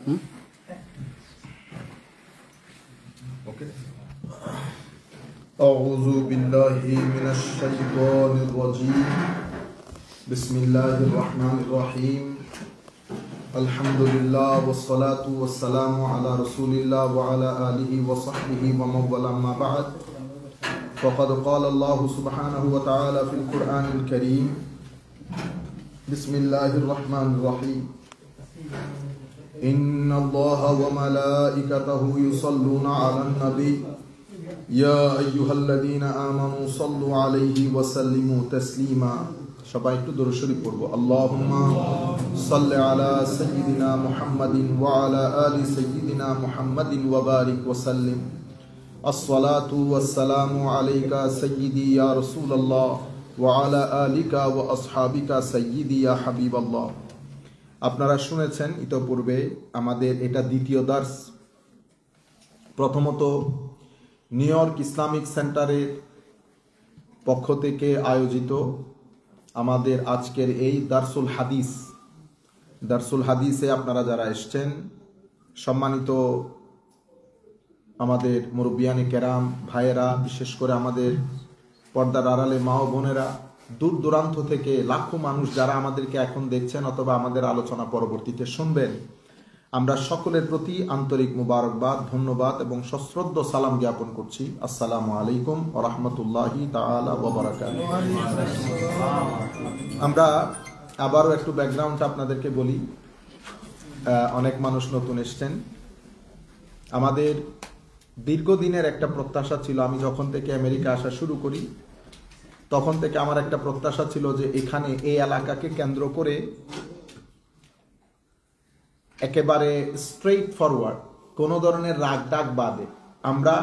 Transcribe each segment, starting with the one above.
Okay. أعوذ بالله من الشيطان الرجيم. بسم الله الرحمن الرحيم. الحمد لله والصلاة والسلام على رسول الله وعلى آله وصحبه ومن والاه أما بعد. فقد قال الله سبحانه وتعالى في القرآن الكريم. بسم الله الرحمن الرحيم. إن الله وملائكته يصلون على النبي يا أيها الذين آمنوا صلوا عليه وسلموا تسليما. সবাই একটু দরুদ শরীফ পড়ব। আল্লাহুম্মা সাল্লি আলা সাইয়্যিদিনা মুহাম্মাদিন ওয়া আলা আলি সাইয়্যিদিনা মুহাম্মাদিন ওয়া বারিক ওয়া সাল্লিম। আসসালাতু ওয়াসসালামু আলাইকা সাইয়্যিদি ইয়া রাসূলুল্লাহ ওয়া আলা আলিকা ওয়া আসহাবিকা সাইয়্যিদি ইয়া হাবিবাল্লাহ। আপনারা শুনেছেন ইতোপূর্বে আমাদের এটা দ্বিতীয় দার্স। প্রথমত নিউ ইয়র্ক ইসলামিক সেন্টারের পক্ষ থেকে আয়োজিত আমাদের আজকের এই দারসুল হাদিসে আপনারা যারা এসছেন, সম্মানিত আমাদের মুরব্বিয়ানে কেরাম ভাইয়েরা, বিশেষ করে আমাদের পর্দার আড়ালে মা ও বোনেরা, দূর দূরান্ত থেকে লাখো মানুষ যারা আমাদেরকে এখন দেখছেন অথবা আমাদের আলোচনা পরবর্তীতে শুনবেন, আমরা সকলের প্রতি আন্তরিক মুবারকবাদ, ধন্যবাদ এবং সশ্রদ্ধ সালাম জ্ঞাপন করছি। আসসালামু আলাইকুম ওয়া রাহমাতুল্লাহি তাআলা ওয়া বারাকাতুহু। আমরা আবারও একটু ব্যাকগ্রাউন্ডটা আপনাদেরকে বলি। অনেক মানুষ নতুন এসছেন। আমাদের দীর্ঘদিনের একটা প্রত্যাশা ছিল, আমি যখন থেকে আমেরিকা আসা শুরু করি তখন থেকে আমার একটা প্রত্যাশা ছিল যে এখানে এই এলাকাকে কেন্দ্র করে একেবারে স্ট্রেইট ফরওয়ার্ড, কোনো ধরনের রাগ ডাক বাদে আমরা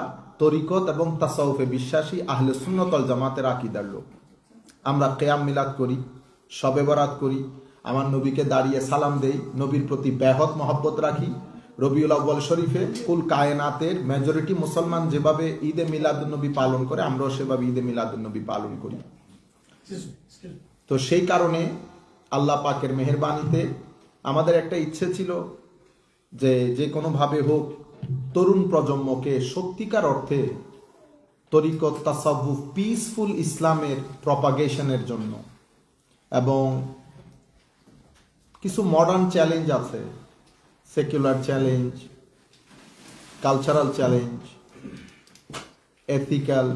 তরিকত এবং তাসাউফে বিশ্বাসী আহলে সুন্নাত ওয়াল জামাতের আকীদার লোক। আমরা কিয়াম মিলাদ করি, শবে বরাত করি, আমার নবীকে দাঁড়িয়ে সালাম দেই, নবীর প্রতি বেহদ মহব্বত রাখি। রবিউল আউয়াল শরীফে কুল কায়নাতের মেজরিটি মুসলমান যেভাবে ঈদে মিলাদুন্নবী পালন করে, আমরাও সেভাবে ঈদে মিলাদুন্নবী পালন করি। তো সেই কারণে আল্লাহ পাকের মেহেরবানিতে আমাদের একটা ইচ্ছে ছিল যে কোনোভাবে হোক তরুণ প্রজন্মকে সত্যিকার অর্থে তরিকত, তাসাউফ, পিসফুল ইসলামের প্রপাগেশনের জন্য। এবং কিছু মডার্ন চ্যালেঞ্জ আছে, secular challenge, cultural challenge, ethical,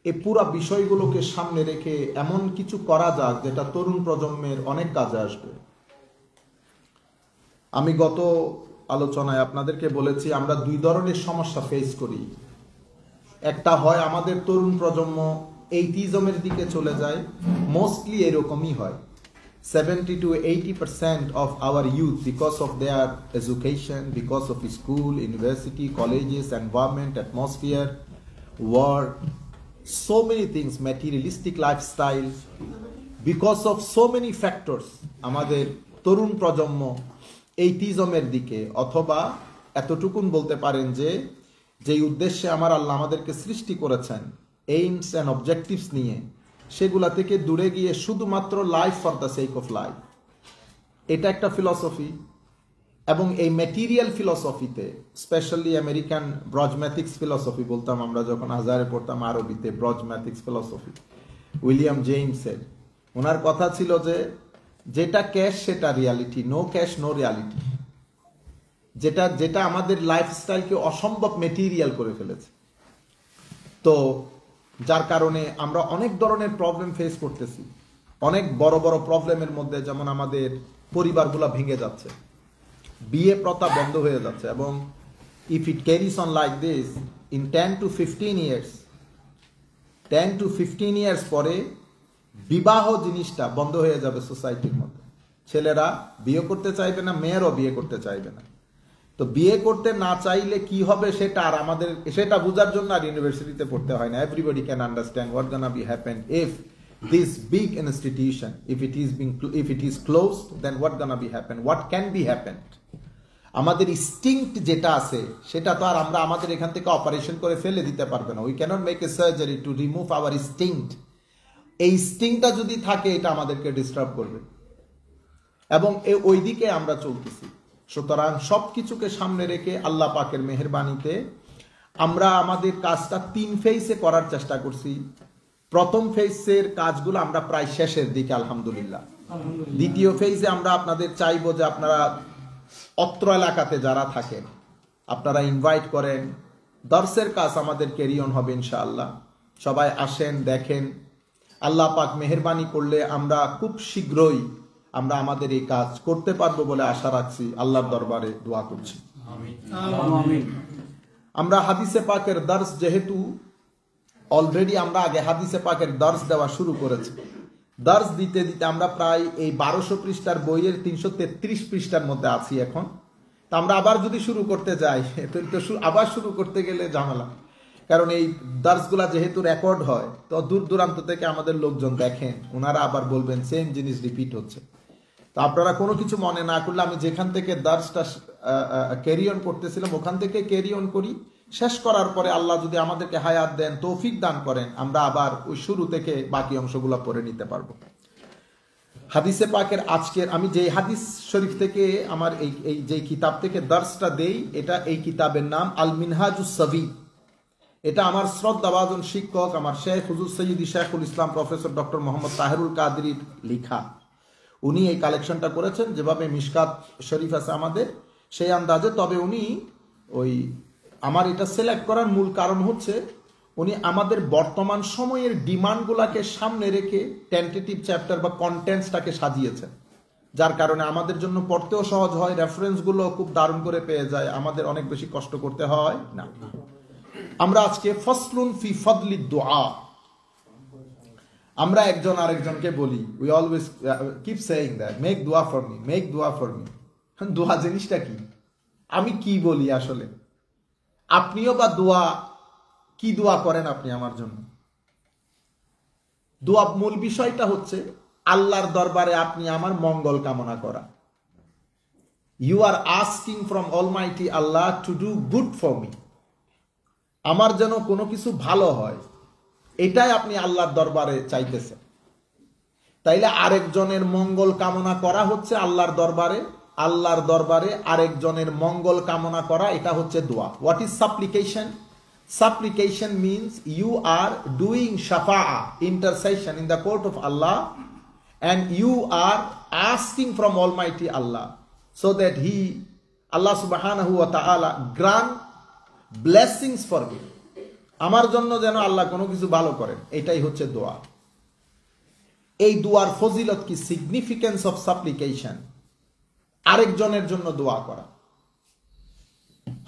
এই পুরা বিষয়গুলোকে সামনে রেখে এমন কিছু করা যাক যেটা তরুণ প্রজন্মের অনেক কাজে আসবে। আমি গত আলোচনায় আপনাদেরকে বলেছি আমরা দুই ধরনের সমস্যা ফেস করি। একটা হয় আমাদের তরুণ প্রজন্ম এইটিজমের দিকে চলে যায়, মোস্টলি এরকমই হয়। 70 to 80% of our youth, because of their education, because of school, university, colleges, environment, atmosphere, work, so many things, materialistic lifestyle, because of so many factors, আমাদের তরুণ প্রজন্ম এইটিজমের দিকে, অথবা এতটুকুন বলতে পারেন যে উদ্দেশ্যে আমার আল্লাহ আমাদেরকে সৃষ্টি করেছেন, এইমস অ্যান্ড অবজেক্টিভস নিয়ে, সেগুলা থেকে দূরে গিয়ে শুধুমাত্র life for the sake of life, এটা একটা ফিলসফি। এবং এই ম্যাটেরিয়াল ফিলসফিতে, স্পেশালি আমেরিকান ব্রজম্যাথিক্স ফিলসফি বলতাম আমরা যখন হাজারে পড়তাম আরবিতে, ব্রজম্যাথিক্স ফিলসফি, উইলিয়াম জেমসের, ওনার কথা ছিল যে যেটা ক্যাশ সেটা reality, no cash no reality. যেটা আমাদের লাইফস্টাইলকে অসম্ভব মেটেরিয়াল করে ফেলেছে। তো যার কারণে আমরা অনেক ধরনের প্রবলেম ফেস করতেছি। অনেক বড় বড় প্রবলেমের মধ্যে যেমন আমাদের পরিবারগুলো ভেঙে যাচ্ছে, বিয়ে প্রথা বন্ধ হয়ে যাচ্ছে, এবং if it ক্যারিস on like this in 10 to 15 years পরে বিবাহ জিনিসটা বন্ধ হয়ে যাবে সোসাইটির মধ্যে। ছেলেরা বিয়ে করতে চাইবে না, মেয়েরও বিয়ে করতে চাইবে না। তো বিয়ে করতে না চাইলে কি হবে সেটা বোঝার জন্য আর ইউনিভার্সিটিতে পড়তে হয় না। Everybody can understand what gonna be happen if this big institution, if it is closed, then what gonna be happen, what can be happened। আমাদের ইনস্টিংক্ট যেটা আছে সেটা তো আর আমরা আমাদের এখান থেকে অপারেশন করে ফেলে দিতে পারবে না। We cannot make a surgery to remove our instinct. এই ইনস্টিংক্টটা যদি থাকে এটা আমাদেরকে ডিস্টার্ব করবে, এবং ওই দিকে আমরা চলতেছি। সুতরাং সবকিছুকে সামনে রেখে আল্লাহ পাকের মেহেরবানিতে আমরা আমাদের কাজটা 3 ফেজে করার চেষ্টা করছি। প্রথম ফেজের কাজগুলো আমরা প্রায় শেষের দিকে আলহামদুলিল্লাহ। দ্বিতীয় ফেজে আমরা আপনাদের চাইবো যে আপনারা অত্র এলাকাতে যারা থাকেন আপনারা ইনভাইট করেন, দর্সের কাজ আমাদের ক্যারি অন হবে ইনশাআল্লাহ। সবাই আসেন, দেখেন। আল্লাহ পাক মেহেরবানি করলে আমরা খুব শীঘ্রই আমরা আমাদের এই কাজ করতে পারবো বলে আশা রাখছি। আল্লাহর দরবারে দোয়া করছি। আমরা হাদিসে পাকের দর্স যেহেতু অলরেডি আমরা আগে হাদিসে পাকের দর্স দেওয়া শুরু করেছি, দর্স দিতে দিতে আমরা প্রায় এই 1200 পৃষ্ঠার বইয়ের 333 পৃষ্ঠার মধ্যে আছি এখন। তা আমরা আবার যদি শুরু করতে যাই তো আবার শুরু করতে গেলে ঝামেলা, কারণ এই দর্সগুলা যেহেতু রেকর্ড হয় তো দূর দূরান্ত থেকে আমাদের লোকজন দেখেন, ওনারা আবার বলবেন সেম জিনিস রিপিট হচ্ছে। তো আপনারা কোনো কিছু মনে না করলে আমি যেখান থেকে দর্সটা ক্যারি অন করতেছিলাম ওখান থেকে ক্যারি অন করি। শেষ করার পরে আল্লাহ যদি আমাদেরকে হায়াত দেন, তৌফিক দান করেন, আমরা আবার ওই শুরু থেকে বাকি অংশগুলো পড়ে নিতে পারবো। হাদিসে পাকের আজকের আমি যে হাদিস শরীফ থেকে আমার এই যে কিতাব থেকে দর্সটা দেই, এটা এই কিতাবের নাম আল মিনহাজুস সাবি। এটা আমার শ্রদ্ধাভাজন শিক্ষক আমার শেখ হুজুর সৈয়দি শেখুল ইসলাম প্রফেসর ডক্টর মোহাম্মদ তাহেরুল কাদরির লিখা। উনি এই কালেকশনটা করেছেন, যেভাবে মিশকাত শরীফ আছে আমাদের সেই আন্দাজে। তবে উনি ওই আমার এটা সিলেক্ট করার মূল কারণ হচ্ছে উনি আমাদের বর্তমান সময়ের ডিমান্ডগুলোকে সামনে রেখে টেন্টেটিভ চ্যাপ্টার বা কন্টেন্টসটাকে সাজিয়েছেন, যার কারণে আমাদের জন্য পড়তেও সহজ হয়, রেফারেন্সগুলো খুব দারুণ করে পেয়ে যায়, আমাদের অনেক বেশি কষ্ট করতে হয় না। আমরা আজকে ফসলুন ফি ফদলি দুআ। আমরা একজন আরেকজনকে বলি, we always keep saying that make দোয়া ফর মি, মেক দোয়া ফর মি। দোয়া জিনিসটা কি? আমি কি বলি আসলে? আপনিও বা দোয়া কি দোয়া করেন আপনি আমার জন্য? দোয়া মূল বিষয়টা হচ্ছে আল্লাহর দরবারে আপনি আমার মঙ্গল কামনা করা। You are asking from almighty Allah to do good for me. আমার যেন কোনো কিছু ভালো হয়, এটাই আপনি আল্লাহর দরবারে চাইতেছেন। তাইলে আরেকজনের মঙ্গল কামনা করা হচ্ছে আল্লাহর দরবারে, আল্লাহর দরবারে আরেকজনের মঙ্গল কামনা করা, এটা হচ্ছে দোয়া। What is সাপ্লিকেশন? Supplication means you are doing shafa'a, intercession in the court of Allah, and you are asking from Almighty Allah so that Allah subhanahu wa ta'ala grant blessings for me. আমার জন্য যেন আল্লাহ কোনো কিছু ভালো করেন, এটাই হচ্ছে দোয়া। এই দোয়ার ফজিলত কি? সিগনিফিকেন্স অফ সাপ্লিকেশন, আরেকজনের জন্য দোয়া করা।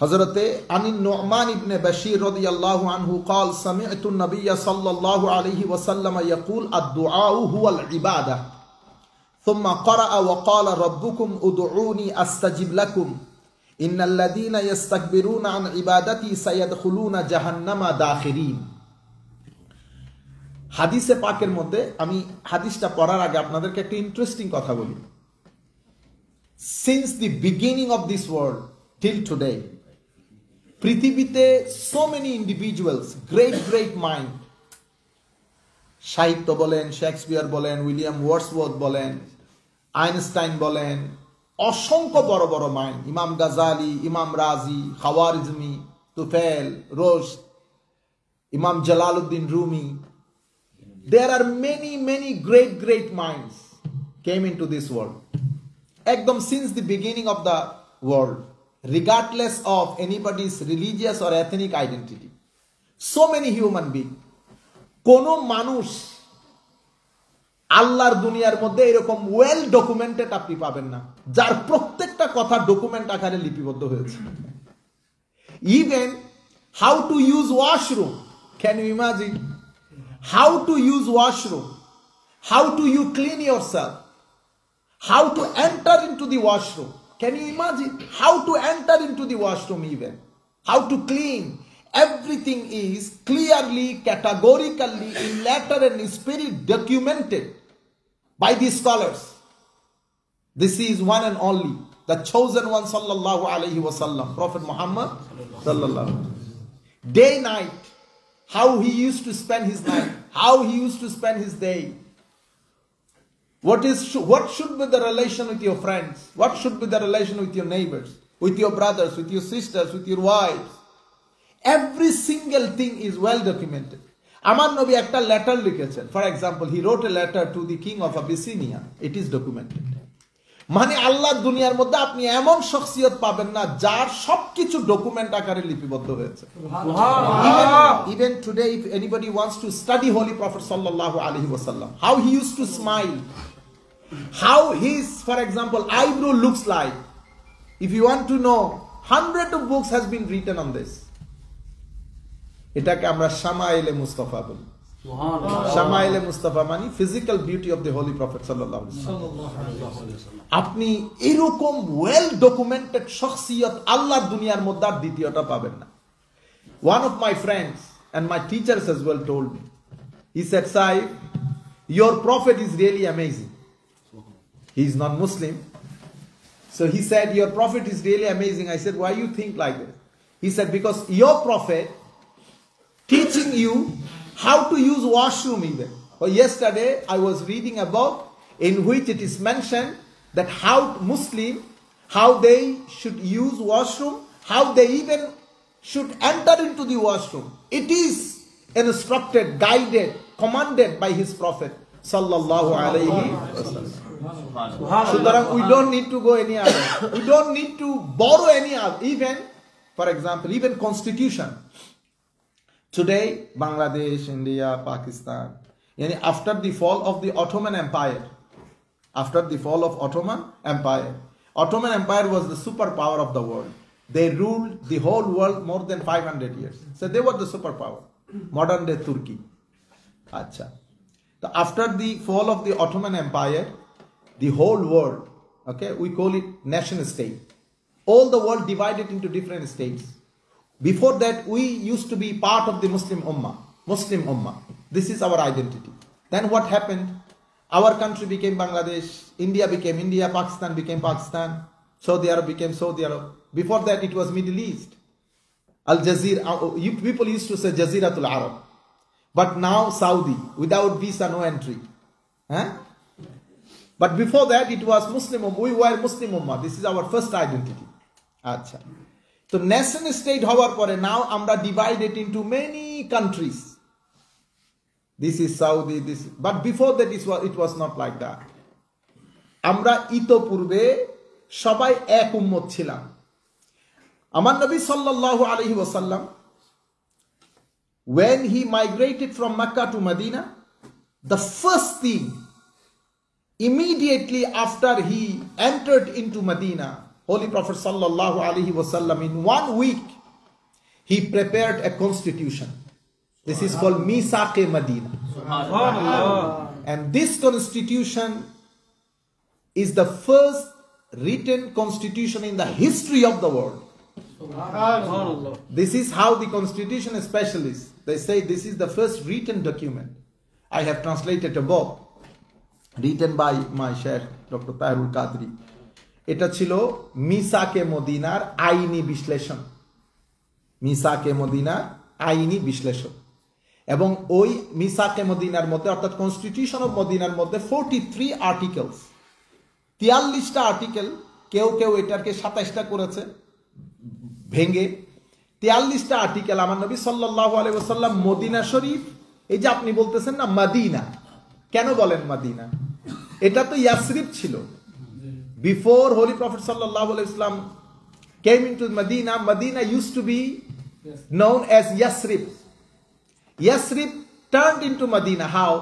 হযরতে আনিন নু'মান ইবনে বাশীর রাদিয়াল্লাহু আনহু قال سمعت النبي صلى الله عليه وسلم يقول الدعاء هو العبادة ثم قرأ وقال ربكم ادعوني استجب لكم ان الذين يستكبرون عن عبادتي سيدخلون جهنم داخرين। হাদিসে পাকের মধ্যে আমি হাদিসটা পড়ার আগে আপনাদেরকে একটা ইন্টারেস্টিং কথা বলি। Since the beginning of this world till today, পৃথিবীতে so many individuals, great mind, সাহিত্য বলেন, শেক্সপিয়ার বলেন, উইলিয়াম ওয়ার্ডসওয়ার্থ বলেন, আইনস্টাইন বলেন, অসংখ্য বড় বড় মাইন্ড, ইমাম গাজালি, ইমাম রাজি, খাওয়ারিজমি, তুফেল, রোশদ, ইমাম Jalaluddin Rumi, there are many great minds came into this world. একদম since the beginning of the world, regardless of anybody's religious or ethnic identity, so many human beings. কোন মানুষ আল্লাহর দুনিয়ার মধ্যে এরকম ওয়েল ডকুমেন্টেড আপনি পাবেন না, যার প্রত্যেকটা কথা ডকুমেন্ট আকারে লিপিবদ্ধ হয়েছে। Even how to use washroom, can you imagine? How to use washroom, how do you clean yourself, how to enter into the washroom. Can you imagine? How to enter into the washroom, even how to clean. Everything is clearly, categorically, in letter and spirit documented by the scholars. This is one and only, the chosen one, sallallahu alaihi wasallam, Prophet Muhammad sallallahu. Day night, how he used to spend his night, how he used to spend his day. What should be the relation with your friends? What should be the relation with your neighbors, with your brothers, with your sisters, with your wives? Every single thing is well documented. Amar Nabi ekta letter likhechen. For example, he wrote a letter to the king of Abyssinia. It is documented. মানে আল্লাহ দুনিয়ার মধ্যে আপনি এমন শখসিয়ত পাবেন না যার সবকিছু document আকারে লিপিবদ্ধ হয়েছে। Even today, if anybody wants to study Holy Prophet sallallahu alaihi wasallam, how he used to smile, how his, for example, eyebrow looks like. If you want to know, hundreds of books has been written on this. এটাকে আমরা শামাইলে মুস্তাফা বলি। শামাইলে মুস্তাফা মানে physical beauty of the holy prophet সাল্লাল্লাহু আলাইহি ওয়াসাল্লাম। আপনি এরকম well documented শখসিয়ত আল্লাহর দুনিয়ার মধ্যে আর দ্বিতীয়টা পাবেন না। One of my friends and my teachers as well told me, he said, Saif, your prophet is really amazing. He is not Muslim. So he said, your prophet is really amazing. I said, why you think like that? He said, because your prophet teaching you how to use washroom even. Or yesterday I was reading about in which it is mentioned that how Muslim, how they should use washroom, how they even should enter into the washroom. It is instructed, guided, commanded by his prophet sallallahu alaihi wasallam. Sudarang, we don't need to go any other. We don't need to borrow any other. Even, for example, even constitution. Today, Bangladesh, India, Pakistan, after the fall of the Ottoman Empire, Ottoman Empire was the superpower of the world. They ruled the whole world more than 500 years. So they were the superpower. Modern day Turkey. Acha. So after the fall of the Ottoman Empire, the whole world, okay, we call it nation state. All the world divided into different states. Before that, we used to be part of the Muslim Ummah. This is our identity. Then what happened? Our country became Bangladesh, India became India, Pakistan became Pakistan, Saudi Arab became Saudi Arab. Before that, it was Middle East. Al Jazeera, people used to say Jaziratul Arab. But now Saudi, without visa, no entry. But before that, it was Muslim Ummah. We were Muslim Ummah. This is our first identity. Acha. So nation state হওয়ার পরে now আমরা divided into many countries. This is Saudi, this, but before that it was not like that. আমরা ইতোপূর্বে সবাই এক উম্মত ছিলাম। আমার নবী সাল্লাল্লাহু আলাইহি ওয়াসাল্লাম, when he migrated from Mecca to Medina, the first thing immediately after he entered into Medina, Holy Prophet sallallahu alaihi wasallam, in 1 week he prepared a constitution. This is called Misaq-e Medina. And this constitution is the first written constitution in the history of the world. This is how the constitution specialists, they say this is the first written document. I have translated a book written by my Sheikh Dr. Tahirul Qadri. এটা ছিল মিসাকে মদিনার আইনি বিশ্লেষণ। মিসাকে মদিনার আইনি বিশ্লেষণ। এবং ওই মিসাকে মদিনার মধ্যে অর্থাৎ কনস্টিটিউশন অফ মদিনার মধ্যে 43 আর্টিকেলস, 43টা আর্টিকেল, কেউ কেউ এটাকে 27টা করেছে ভেঙে। 43টা আর্টিকেল আমার নবী সাল্লাল্লাহু আলাইহি ওয়াসাল্লাম মদিনা শরীফ, এই যে আপনি বলতেছেন না মদিনা, কেন বলেন মদিনা? এটা তো ইয়াসরিব ছিল। Before Holy Prophet sallallahu alaihi wasallam came into Medina, Medina used to be known as Yasrib. Yasrib turned into Medina. How?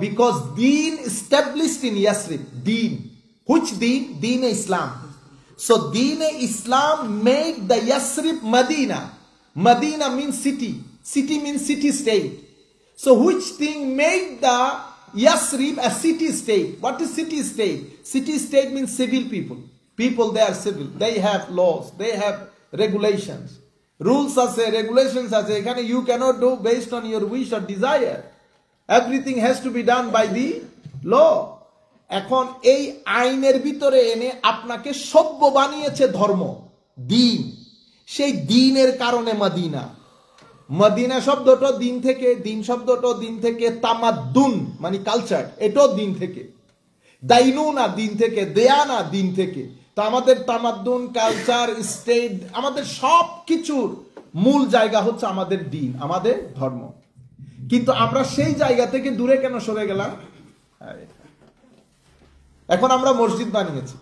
Because Deen established in Yasrib. Deen. Which Deen? Deen Islam. So Deen Islam made the Yasrib Medina. Medina means city. City means city state. So which thing made the Yasrib a city state? What is city state? City state means civil people. People, they are civil. They have laws. They have regulations. Rules আছে, regulations আছে. এখানে you cannot do based on your wish or desire. Everything has to be done by the law. এখন এই আইনের ভিতরে এনে আপনাকে সভ্য বানিয়েছে ধর্ম, দ্বীন। সেই দ্বীনের কারণে মদিনা। মদিনা শব্দটা দিন থেকে, দিন শব্দটা দিন থেকে, তামাদ্দুন মানে কালচার, এটাও দিন থেকে। দাইনুনা দিন থেকে, দেয়ানা দিন থেকে। তো আমাদের তামাদ্দুন, কালচার, স্টেট, আমাদের সব কিছুর মূল জায়গা হচ্ছে আমাদের দিন, আমাদের ধর্ম। কিন্তু আমরা সেই জায়গা থেকে দূরে কেন সরে গেলাম? এখন আমরা মসজিদ বানিয়েছি,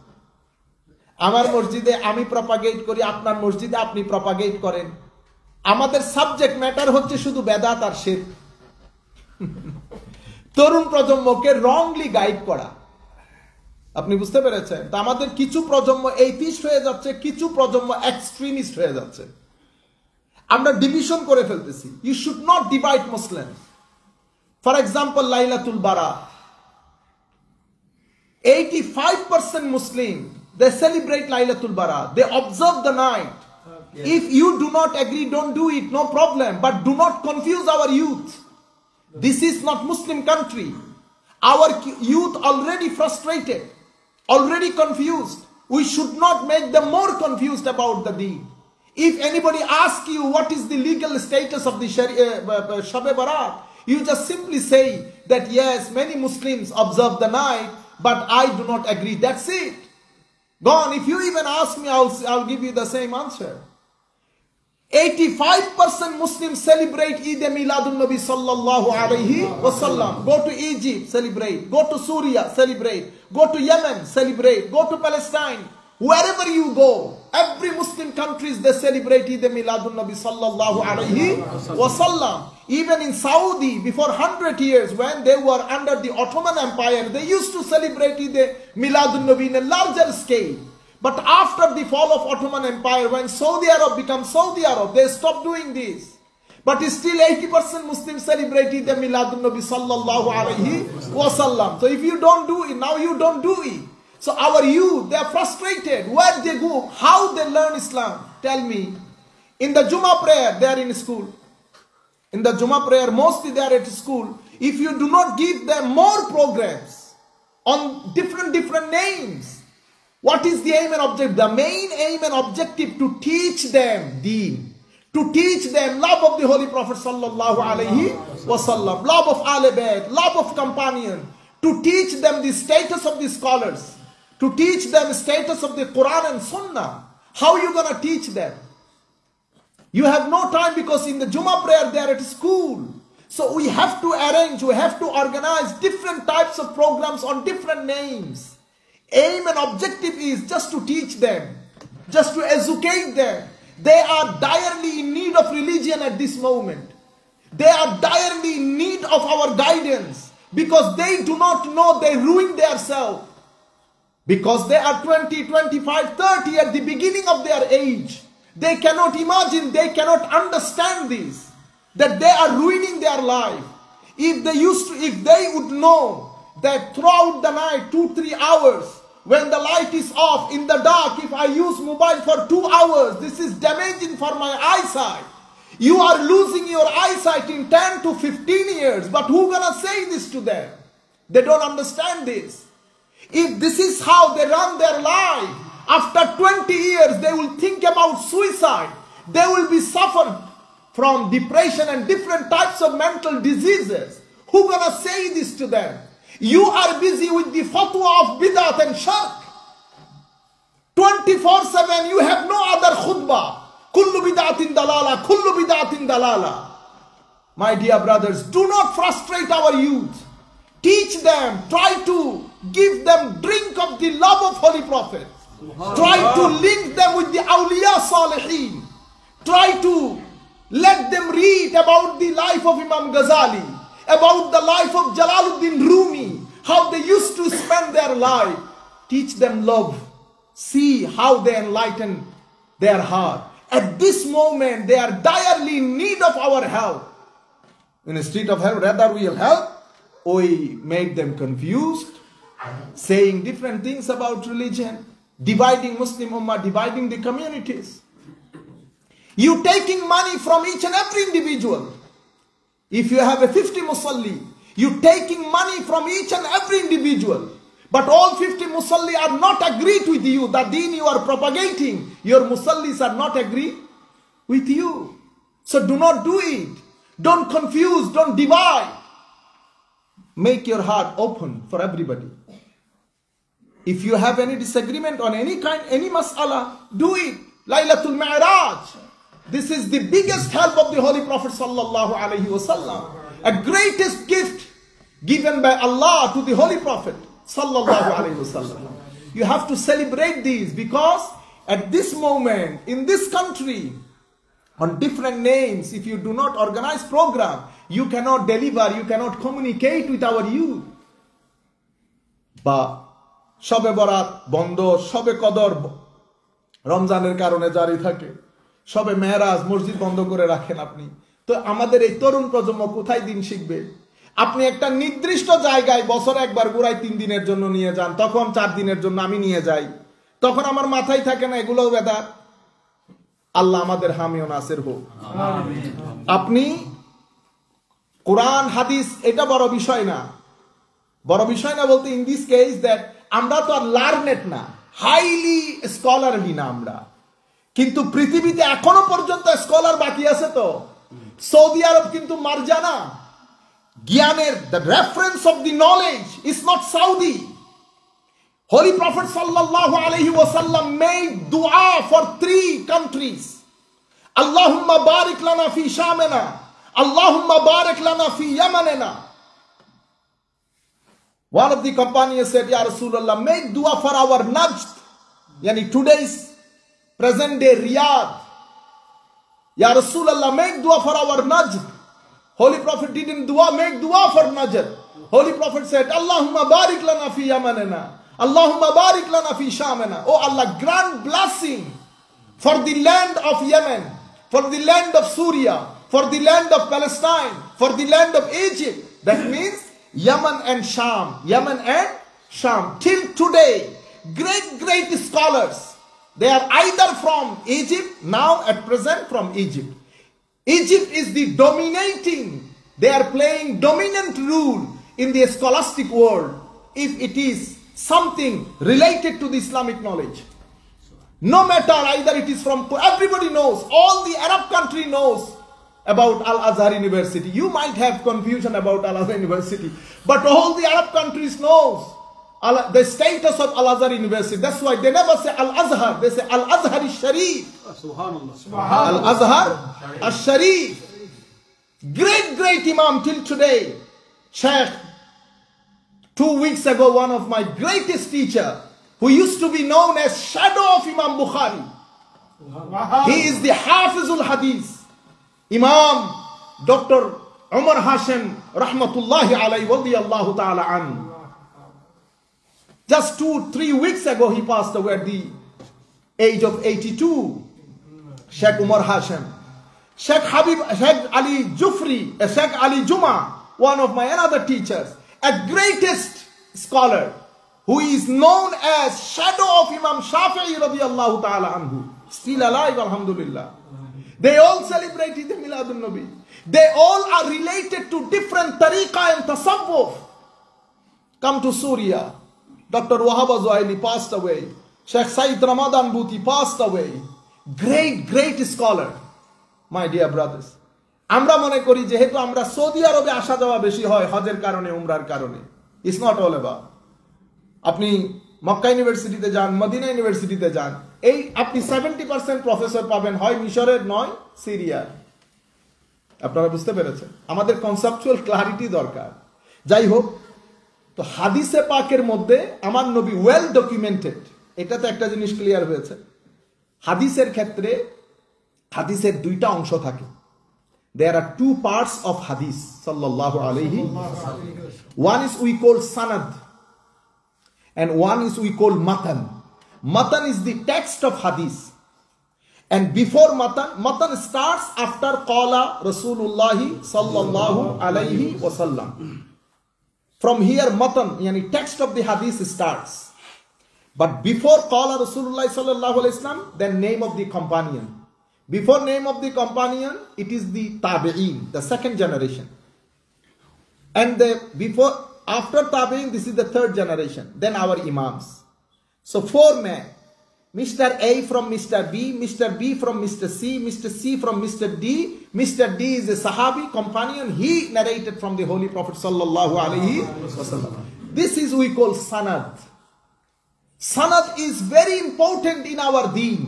আমার মসজিদে আমি প্রপাগেট করি, আপনার মসজিদে আপনি প্রপাগেট করেন। আমাদের সাবজেক্ট ম্যাটার হচ্ছে শুধু বেদাত আর শিরক। তরুণ প্রজন্মকে রংলি গাইড করা। আপনি বুঝতে পেরেছেন? তা আমাদের কিছু প্রজন্ম এইথিস্ট হয়ে যাচ্ছে, কিছু প্রজন্ম এক্সট্রিমিস্ট হয়ে যাচ্ছে। আমরা ডিভিশন করে ফেলতেছি। You should not divide Muslim. For example, Lailatul Barat, 85% Muslim, they celebrate Laylatul Barat. They observe the night. Yes. If you do not agree, don't do it, no problem. But do not confuse our youth. This is not Muslim country. Our youth already frustrated, already confused. We should not make them more confused about the deen. If anybody asks you what is the legal status of the Shab-e Barat, you just simply say that yes, many Muslims observe the night, but I do not agree. That's it. Gone. If you even ask me, I'll give you the same answer. 85% Muslims celebrate Eid Miladun Nabi sallallahu alayhi wasallam. Go to Egypt, celebrate. Go to Syria, celebrate. Go to Yemen, celebrate. Go to Palestine. Wherever you go, every Muslim countries, they celebrate Eid Miladun Nabi sallallahu alayhi wasallam. Even in Saudi, before 100 years, when they were under the Ottoman Empire, they used to celebrate Eid Miladun Nabi in a larger scale. But after the fall of Ottoman Empire, when Saudi Arab becomes Saudi Arab, they stopped doing this. But still 80% Muslims celebrate Eid Miladun Nabi sallallahu alayhi wasallam. So if you don't do it, now you don't do it. So our youth, they are frustrated. Where they go? How they learn Islam? Tell me. In the Jummah prayer, they are in school. In the Jummah prayer, mostly they are at school. If you do not give them more programs on different names, what is the aim and objective? The main aim and objective to teach them deen, to teach them love of the Holy Prophet sallallahu alaihi wasallam, love of Ahl Bayt, love of companion, to teach them the status of the scholars, to teach them the status of the Quran and Sunnah. How are you going to teach them? You have no time because in the Jummah prayer they are at school. So we have to arrange, we have to organize different types of programs on different names. Aim and objective is just to teach them, just to educate them. They are direly in need of religion at this moment. They are direly in need of our guidance because they do not know, they ruin themselves. Because they are 20, 25, 30 at the beginning of their age. They cannot imagine, they cannot understand this, that they are ruining their life. If they would know that throughout the night, 2-3 hours, when the light is off, in the dark, if I use mobile for 2 hours, this is damaging for my eyesight. You are losing your eyesight in 10 to 15 years, but who gonna say this to them? They don't understand this. If this is how they run their life, after 20 years, they will think about suicide. They will be suffered from depression and different types of mental diseases. Who gonna say this to them? You are busy with the fatwa of bid'at and shirk. 24/7, you have no other khutbah. Kullu bid'atin dalala, kullu bid'atin dalala. My dear brothers, do not frustrate our youth. Teach them, try to give them drink of the love of Holy Prophet. Try to link them with the awliya salihin. Try to let them read about the life of Imam Ghazali, about the life of Jalaluddin Rumi, how they used to spend their life. Teach them love. See how they enlighten their heart. At this moment, they are direly in need of our help. In the street of hell, rather we'll help, we make them confused, saying different things about religion, dividing Muslim Ummah, dividing the communities. You taking money from each and every individual. If you have a 50 musalli, you taking money from each and every individual. But all 50 musalli are not agreed with you. The deen you are propagating, your musallis are not agreed with you. So do not do it. Don't confuse, don't divide. Make your heart open for everybody. If you have any disagreement on any kind, any mas'ala, do it. Laylatul Mi'raj. This is the biggest help of the Holy Prophet sallallahu alaihi wasallam. A greatest gift given by Allah to the Holy Prophet sallallahu alaihi wasallam. You have to celebrate these, because at this moment in this country, on different names, if you do not organize program, you cannot deliver, you cannot communicate with our youth. But শবে বরাত বন্ধ, শবে কদর রমজানের কারণে জারি থাকে, শবে মেহরাজ মসজিদ বন্ধ করে রাখেন আপনি। তো আমাদের এই তরুণ প্রজন্ম কোথায় দিন শিখবে? আপনি একটা নির্দিষ্ট জায়গায় বছরে একবার ঘুরাই 3 দিনের জন্য নিয়ে যান, তখন 4 দিনের জন্য আমি নিয়ে যাই, তখন আমার মাথায় থাকে না এগুলো বেদাত। আল্লাহ আমাদের হামি ও নাসির হোক। আপনি কোরআন হাদিস এটা বড় বিষয় না, বড় বিষয় না বলতে ইন দিস কেস দ্যাট আমরা তো আর লার্নেড না, হাইলি স্কলারলি না আমরা, কিন্তু পৃথিবীতে এখনো পর্যন্ত স্কলার বাকি আছে। তো সৌদি আরব কিন্তু মারজানা জ্ঞানের, the reference of the knowledge is not Saudi. Holy Prophet sallallahu alaihi wasallam made dua for 3 countries. Allahumma barik lana fi Shamina, Allahumma barik lana fi Yamanina. One of the companions said, Ya Rasulullah, make dua for our Najd, yani today's present day Riyadh. Ya Rasulullah, make dua for our Najd. Holy Prophet didn't make dua for Najd. Holy Prophet said, Allahumma barik lana fi Yamanina, Allahumma barik lana fi Shamina. Oh Allah, grant blessing for the land of Yemen, for the land of Syria, for the land of Palestine, for the land of Egypt. That means Yemen and Sham, Yemen and Sham. Till today, great scholars, they are either from Egypt, now at present from Egypt. Egypt is the dominating, they are playing dominant role in the scholastic world, if it is something related to the Islamic knowledge. No matter either it is from, everybody knows, all the Arab country knows about Al-Azhar University. You might have confusion about Al-Azhar University, but all the Arab countries knows the status of Al-Azhar University. That's why they never say Al-Azhar, they say Al-Azhar al-Sharif. Subhanallah. Al-Azhar al-Sharif. Great Imam till today. Sheikh, 2 weeks ago, one of my greatest teacher, who used to be known as shadow of Imam Bukhari. He is the Hafizul Hadith. Imam Dr. Umar Hashim rahmatullahi alayhi radiyallahu ta'ala anhu. Just 2-3 weeks ago he passed away at the age of 82. Sheikh Umar Hashim. Sheikh Ali Jufri, Sheikh Ali Juma, one of my another teachers, a greatest scholar who is known as shadow of Imam Shafi'i radiyallahu ta'ala anhu. Still alive, alhamdulillah. They all celebrated the Miladun Nabi. They all are related to different tariqa and tasawwuf. Come to Syria. Dr. Wahab Azwaili passed away. Sheikh Said Ramadan Bhuti passed away. Great scholar. My dear brothers. আমরা মনে করি যেহেতু আমরা Saudi আরবে আসা যাওয়া বেশি হয় হজের কারণে, উমরার কারণে। It's not all about. আপনি মক্কা ইউনিভার্সিটিতে যান, মদিনা ইউনিভার্সিটিতে যান, এই আপনি 70% প্রফেসর পাবেন হয় মিশরের, নয় সিরিয়ার। আপনারা বুঝতে পেরেছেন? আমাদের কনসেপচুয়াল ক্লারিটি দরকার। যাই হোক, তো হাদিসে পাকের মধ্যে আমার নবী ওয়েল ডকুমেন্টেড, এটাতে একটা জিনিস ক্লিয়ার হয়েছে। হাদিসের ক্ষেত্রে হাদিসের 2টা অংশ থাকে। There are 2 parts of hadith sallallahu alayhi. One is we call sanad and one is we call matan. Matan is the text of hadith, and before matan starts after qala Rasulullah sallallahu alayhi wasallam. From here matan, yani text of the hadith starts, but before qala Rasulullah sallallahu alayhi wasallam, then name of the companion. Before name of the companion, it is the tabi'in, the second generation, and after tabi'in, this is the 3rd generation, then our imams. So 4 men, Mr. A from Mr. B, Mr. B from Mr. C, Mr. C from Mr. D. Mr. D is a Sahabi companion. He narrated from the Holy Prophet sallallahu alaihi wasallam. This is we call sanad. Sanad is very important in our deen.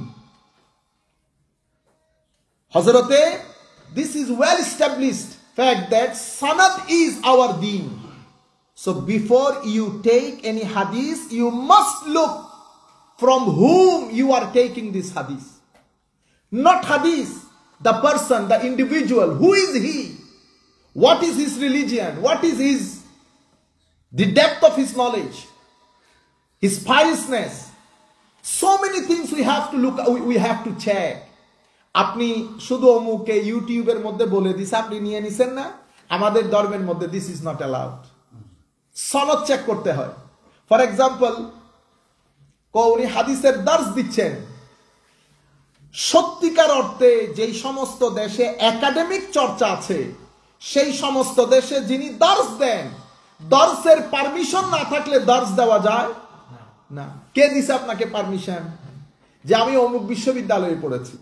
Hazrate, this is well established fact that sanad is our deen. So before you take any hadith, you must look from whom you are taking this hadith. Not hadith, the person, the individual. Who is he? What is his religion? What is the depth of his knowledge? His piousness. So many things we have to look, we have to check. আপনি শুধু অমুকে ইউটিউবের মধ্যে বলে দিছে আপনি নিয়ে নিছেন না, আমাদের ধর্মের মধ্যে দিস ইজ নট অ্যালাউড। সনদ চেক করতে হয়। ফর এক্সাম্পল, উনি হাদিসের দার্স দিচ্ছেন, সত্যিকার অর্থে যেই সমস্ত দেশে একাডেমিক চর্চা আছে সেই সমস্ত দেশে যিনি দার্স দেন, দার্সের পারমিশন না থাকলে দার্স দেওয়া যায় না। কে দিছে আপনাকে পারমিশন? যে আমি অমুক বিশ্ববিদ্যালয়ে পড়েছি।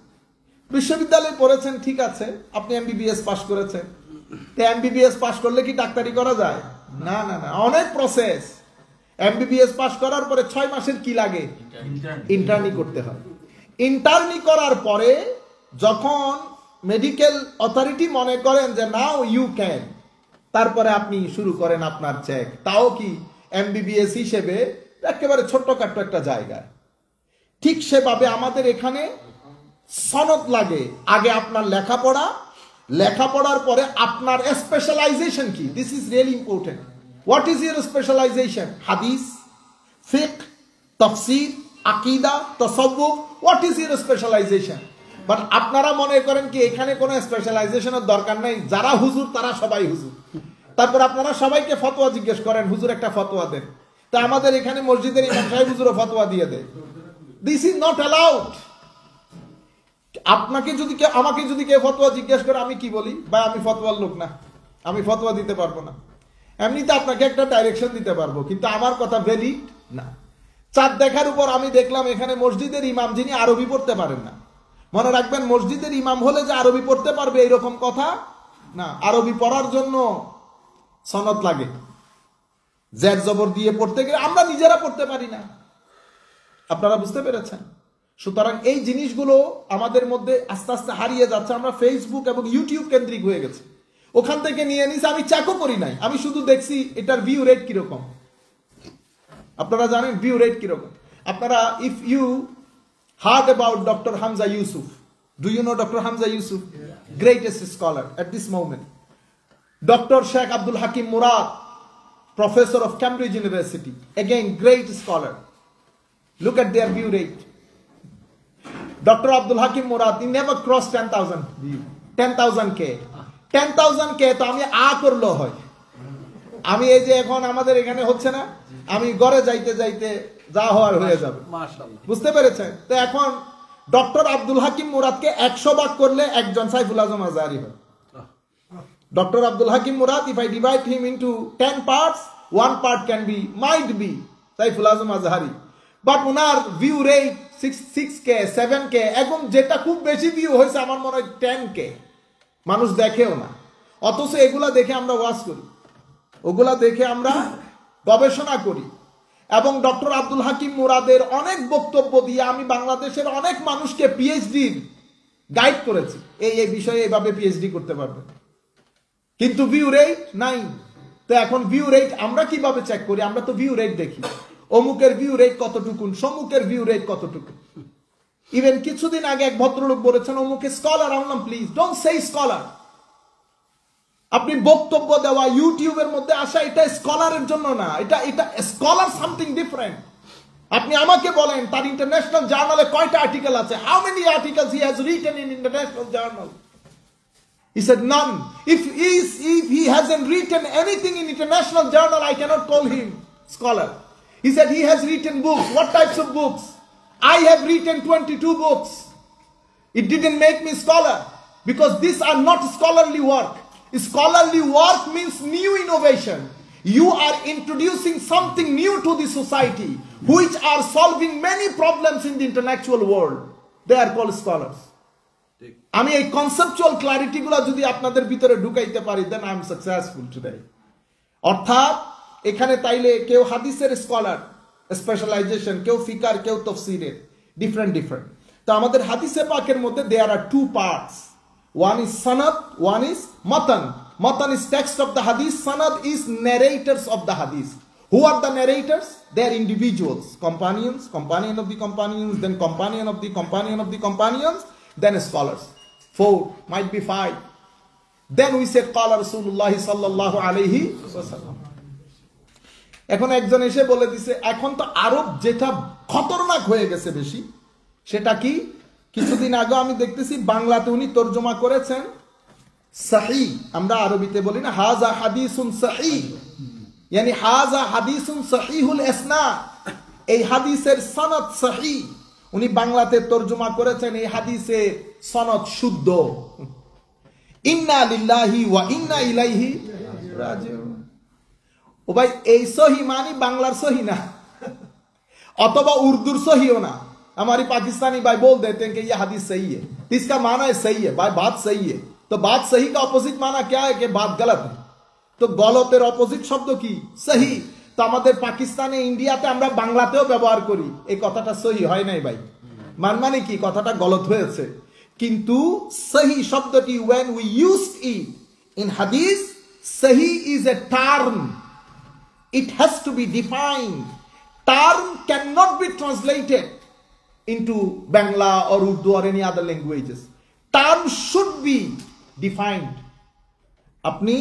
বিশ্ববিদ্যালয়ে পড়েছেন, ঠিক আছে, আপনি এমবিবিএস পাস করেছেন। এমবিবিএস পাস করলে কি ডাক্তারি করা যায়? না না না, অনেক প্রসেস। এমবিবিএস পাস করার পরে 6 মাসের কি লাগে? ইন্টার্নি করতে হয়। ইন্টার্নি করার পরে যখন মেডিকেল অথরিটি মনে করেন যে নাও ইউ ক্যান, তারপরে আপনি শুরু করেন আপনার চেক। তাও কি এমবিবিএস হিসেবে একেবারে ছোট্টখাট্ট একটা জায়গায়। ঠিক সেভাবে আমাদের এখানে সনদ লাগে। আগে আপনার লেখাপড়া, লেখাপড়ার পরে আপনার স্পেশালাইজেশন কি? This is really important. What is your specialisation? হাদিস, ফিকহ, তাফসীর, আকীদা, তাসাউফ। What is your specialisation? But আপনারা মনে করেন কি এখানে কোনো স্পেশালাইজেশনের দরকার নাই, যারা হুজুর তারা সবাই হুজুর। তারপর আপনারা সবাইকে ফতোয়া জিজ্ঞেস করেন, হুজুর একটা ফতোয়া দেন। তা আমাদের এখানে মসজিদের ইমাম সাহেব হুজুরও ফতোয়া দিয়ে দেয়। This is not allowed. আপনাকে যদি কেউ, আমাকে যদি কেউ ফতোয়া জিজ্ঞেস করে, আমি কি বলি? ভাই আমি ফতোয়ার লোক না, আমি ফতোয়া দিতে পারবো না। এমনিতে আপনাকে একটা ডাইরেকশন দিতে পারবো, কিন্তু আমার কথা ভ্যালিড না। চাঁদ দেখার উপর আমি দেখলাম এখানে মসজিদের ইমাম যিনি আরবি পড়তে পারেন না। মনে রাখবেন, মসজিদের ইমাম হলে যে আরবি পড়তে পারবে এরকম কথা না। আরবি পড়ার জন্য সনদ লাগে। জের জবর দিয়ে পড়তে গেলে আমরা নিজেরা পড়তে পারি না। আপনারা বুঝতে পেরেছেন? সুতরাং এই জিনিসগুলো আমাদের মধ্যে আস্তে আস্তে হারিয়ে যাচ্ছে। আমরা ফেসবুক এবং ইউটিউব কেন্দ্রিক হয়ে গেছে। ওখান থেকে নিয়ে নিছি, আমি চেকও করি নাই, আমি শুধু দেখছি এটার ভিউ রেট কিরকম। আপনারা জানেন ভিউ রেট কিরকম? আপনারা if you heard about Dr. Hamza Yusuf. Do you know Dr. Hamza Yusuf? Greatest scholar at this moment. Dr. Sheikh Abdul Hakim Murad, professor of Cambridge University. Again, great scholar. Look at their view rate. Dr. Abdul Hakim Murad, he never crossed 10,000 view. 10,000K. 10,000K তো আমি করলো হয়। আমি এই যে এখন আমাদের এখানে হচ্ছে না, আমি ঘরে যাইতে যাইতে যা হওয়ার হয়ে যাবে। বুঝতে পেরেছেন? তো এখন ডক্টর আব্দুল হাকিম মুরাদকে 100 ভাগ করলে একজন সাইফুল আজম আজহারি হয়। Doctor Abdul Hakim Murad, if I divide him into 10 parts, one part might be Saiful Azam Azhari. But owner view rate 6K, 7K, এবং যেটা খুব বেশি ভিউ হয়েছে আমার মনে হয় 10K। মানুষ দেখেও না, অথচ এগুলা দেখে আমরা ওয়াজ করি, ওগুলা দেখে আমরা গবেষণা করি। এবং ডক্টর আব্দুল হাকিম মুরাদের অনেক বক্তব্য দিয়ে আমি বাংলাদেশের অনেক মানুষকে পিএইচডির গাইড করেছি, এই বিষয়ে এভাবে পিএইচডি করতে পারবে। কিন্তু ভিউ রেট নাই। তো এখন ভিউ রেট আমরা কিভাবে চেক করি? আমরা তো ভিউ রেট দেখি, অমুকের ভিউ রেট কতটুকুন, সমুকের ভিউ রেট কতটুকু। ইভেন কিছুদিন আগে এক ভদ্রলোক বলেছেন অমুকে স্কলার। আনলাম, প্লিজ ডোন্ট সে স্কলার। আপনি বক্তব্য দেওয়া, ইউটিউবের মধ্যে আসা, এটা স্কলারের জন্য না। এটা স্কলার সামথিং ডিফারেন্ট। আপনি আমাকে বলেন তার ইন্টারন্যাশনাল জার্নালে কয়টা আর্টিকেল আছে? How many articles he has written in international journal? He said none. If he hasn't written anything in international journal, I cannot call him scholar. He said he has written books. What types of books? I have written 22 books. It didn't make me scholar, because these are not scholarly work. Scholarly work means new innovation. You are introducing something new to the society, which are solving many problems in the intellectual world. They are called scholars. আমি এই conceptual clarity গুলো যদি আপনাদের ভিতরে ঢুকাইতে পারি, then I am successful today. অর্থাৎ এখানে তাইলে কেউ হাদিসের স্কলার, স্পেশালাইজেশন, কেউ ফিকার, কেউ তফসিরের, ডিফারেন্ট। তো আমাদের হাদিসে পাকের মধ্যে দেয়ার আর টু পার্টস, ওয়ান ইজ সনদ, one is মাতান। Matan is text of the hadith, sanad is narrators of the hadith. Who are the narrators? They are individuals, companion of the companions, then companion of the companion of the companions, then scholars. 4, might be 5. Then we said qala Rasulullah sallallahu alayhi wasallam. এখন একজন এসে বলে দিছে এখন তো আরব যেটা খতরনাক হয়ে গেছে বেশি, সেটা কি? কিছুদিন আগে আমি দেখতেছি বাংলাতে উনি তরজমা করেছেন সহি, আমরা আরবিতে বলি না হাজা হাদিসুন সহি, यानी হাজা হাদিসুন সহিহুল ইসনাদ, এই হাদিসের সনদ সহি। উনি বাংলাতে তরজমা করেছেন এই হাদিসের সনদ শুদ্ধ। ইন্না লিল্লাহি ওয়া ইন্না ইলাইহি রাজিউন। ও ভাই, এই সহি মানে বাংলার সহি না, অথবা উর্দুর সহিও না। हमारी पाकिस्तानी भाई बोल देते हैं कि ये हदीस सही है, तो इसका माना है सही है भाई, बात सही है। तो बात सही का অপোজিট মানা क्या है कि बात गलत है। তো গলতের অপোজিট শব্দ কি? সহি। তো আমাদের পাকিস্তানে, ইন্ডিয়াতে আমরা বাংলাতেও ব্যবহার করি, এই কথাটা সহি হয় নাই ভাই, মানে কি কথাটা গলত হয়েছে। কিন্তু সহি শব্দটি when we used it in hadith, সহি is a term, it has to be defined. Term cannot be translated into Bangla or Urdu or any other languages. Term should be defined. আপনি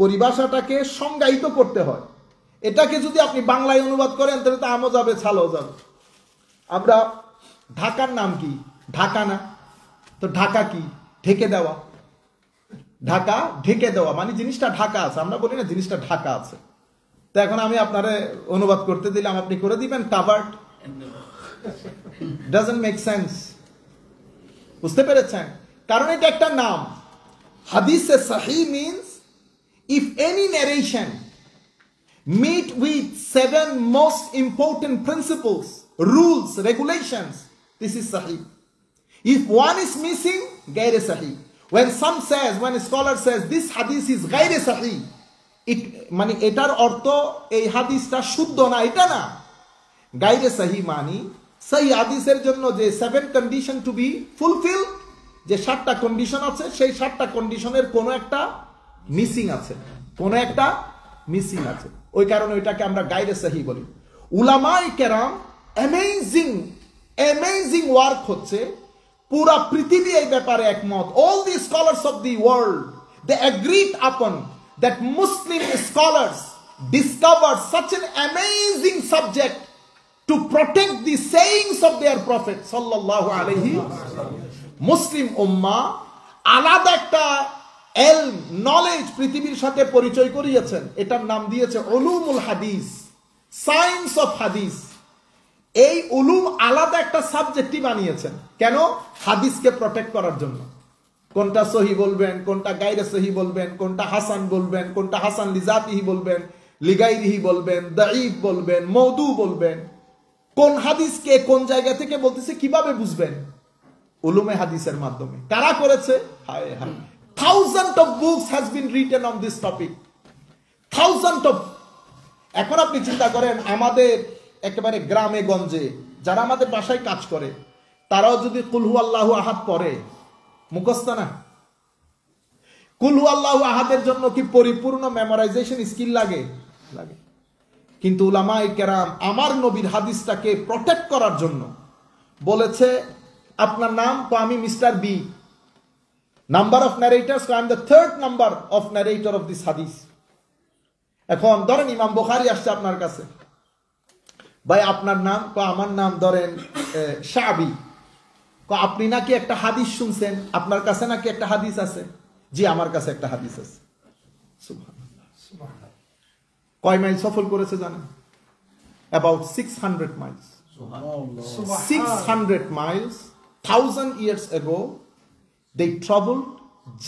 পরিভাষাটাকে সংজ্ঞায়িত করতে হয়। এটাকে যদি আপনি বাংলায় অনুবাদ করেন তাহলে তো আমও যাবে, ছালও যাবে। আমরা ঢাকার নাম কি? ঢাকা না। তো ঢাকা কি? ঢেকে দেওয়া। ঢাকা ঢেকে দেওয়া মানে জিনিসটা ঢাকা আছে, আমরা বলি না জিনিসটা ঢাকা আছে। তো এখন আমি আপনারে অনুবাদ করতে দিলাম, আপনি করে দিবেন কাভার্ড। doesn't make sense. বুঝতে পেরেছেন? কারণ এটা একটা নাম। হাদিসে সহি means if any narration meet with 7 most important principles, rules, regulations, this is sahih. If one is missing, gaire sahih. When a scholar says this hadith is gaire sahih, it মানে এটার অর্থ এই হাদিসটা শুদ্ধ না, এটা না। গাইরে সহি মানি সহি হাদিসের জন্য যে 7 কন্ডিশন টু বি ফুলফিল, যে 7টা কন্ডিশন আছে, সেই 7টা কন্ডিশনের কোনো একটা মিসিং আছে, কোনো একটা মিসিং আছে। ওই কারণে ওইটাকে আমরা গাইরে সহি বলি। উলামায়ে কেরাম অ্যামেজিং ওয়ার্ক হচ্ছে, পুরা পৃথিবী এই ব্যাপারে একমত। All the scholars of the world they agreed upon that Muslim scholars discovered such an amazing subject to protect the sayings of their Prophet sallallahu alaihi wasallam. Muslim ummah আলাদা একটা ইলম, knowledge পৃথিবীর সাথে পরিচয় করিয়েছেন। এটার নাম দিয়েছে উলুমুল হাদিস, সায়েন্স অফ হাদিস। এই উলুম আলাদা একটা সাবজেক্টই বানিয়েছেন। কেন? হাদিসকে প্রটেক্ট করার জন্য। কোনটা সহি বলবেন, কোনটা গায়রে সহি বলবেন, কোনটা হাসান বলবেন, কোনটা হাসান লিজাতিহি বলবেন, লিগাইরিহি বলবেন, দাঈফ বলবেন, মওদু বলবেন, কোন হাদিসকে কোন জায়গা থেকে বলতেছে কিভাবে বুঝবেন? উলুমে হাদিসের মাধ্যমে। কারা করেছে? হায় হায়, thousand of books has been written on this topic, thousand of. এখন আপনি চিন্তা করেন, আমাদের একেবারে গ্রামে গঞ্জে যারা আমাদের বাসায় কাজ করে, তারাও যদি কুল হু আল্লাহু আহাদ পড়ে, মুখস্থ না? কুল হু আল্লাহু আহাদের জন্য কি পরিপূর্ণ মেমোরাইজেশন স্কিল লাগে? লাগে। কিন্তু উলামায়ে কেরাম আমার নবীর হাদিসটাকে প্রটেক্ট করার জন্য বলেছে, আপনার নাম? তো আমি mister B. Number of narrators, I am the 3rd number of narrator of this hadith. এখন ধরেন ইমাম বুখারী আসছে আপনার কাছে, ভাই আপনার নাম? তো আমার নাম ধরেন শাবি। আপনি নাকি একটা হাদিস শুনছেন, আপনার কাছে নাকি একটা হাদিস আছে? জি আমার কাছে একটা হাদিস আছে। সুবহানাল্লাহ। কয় মাইল সফর করেছে জানেন? About 600 Miles. 600 miles, 1000 years ago they traveled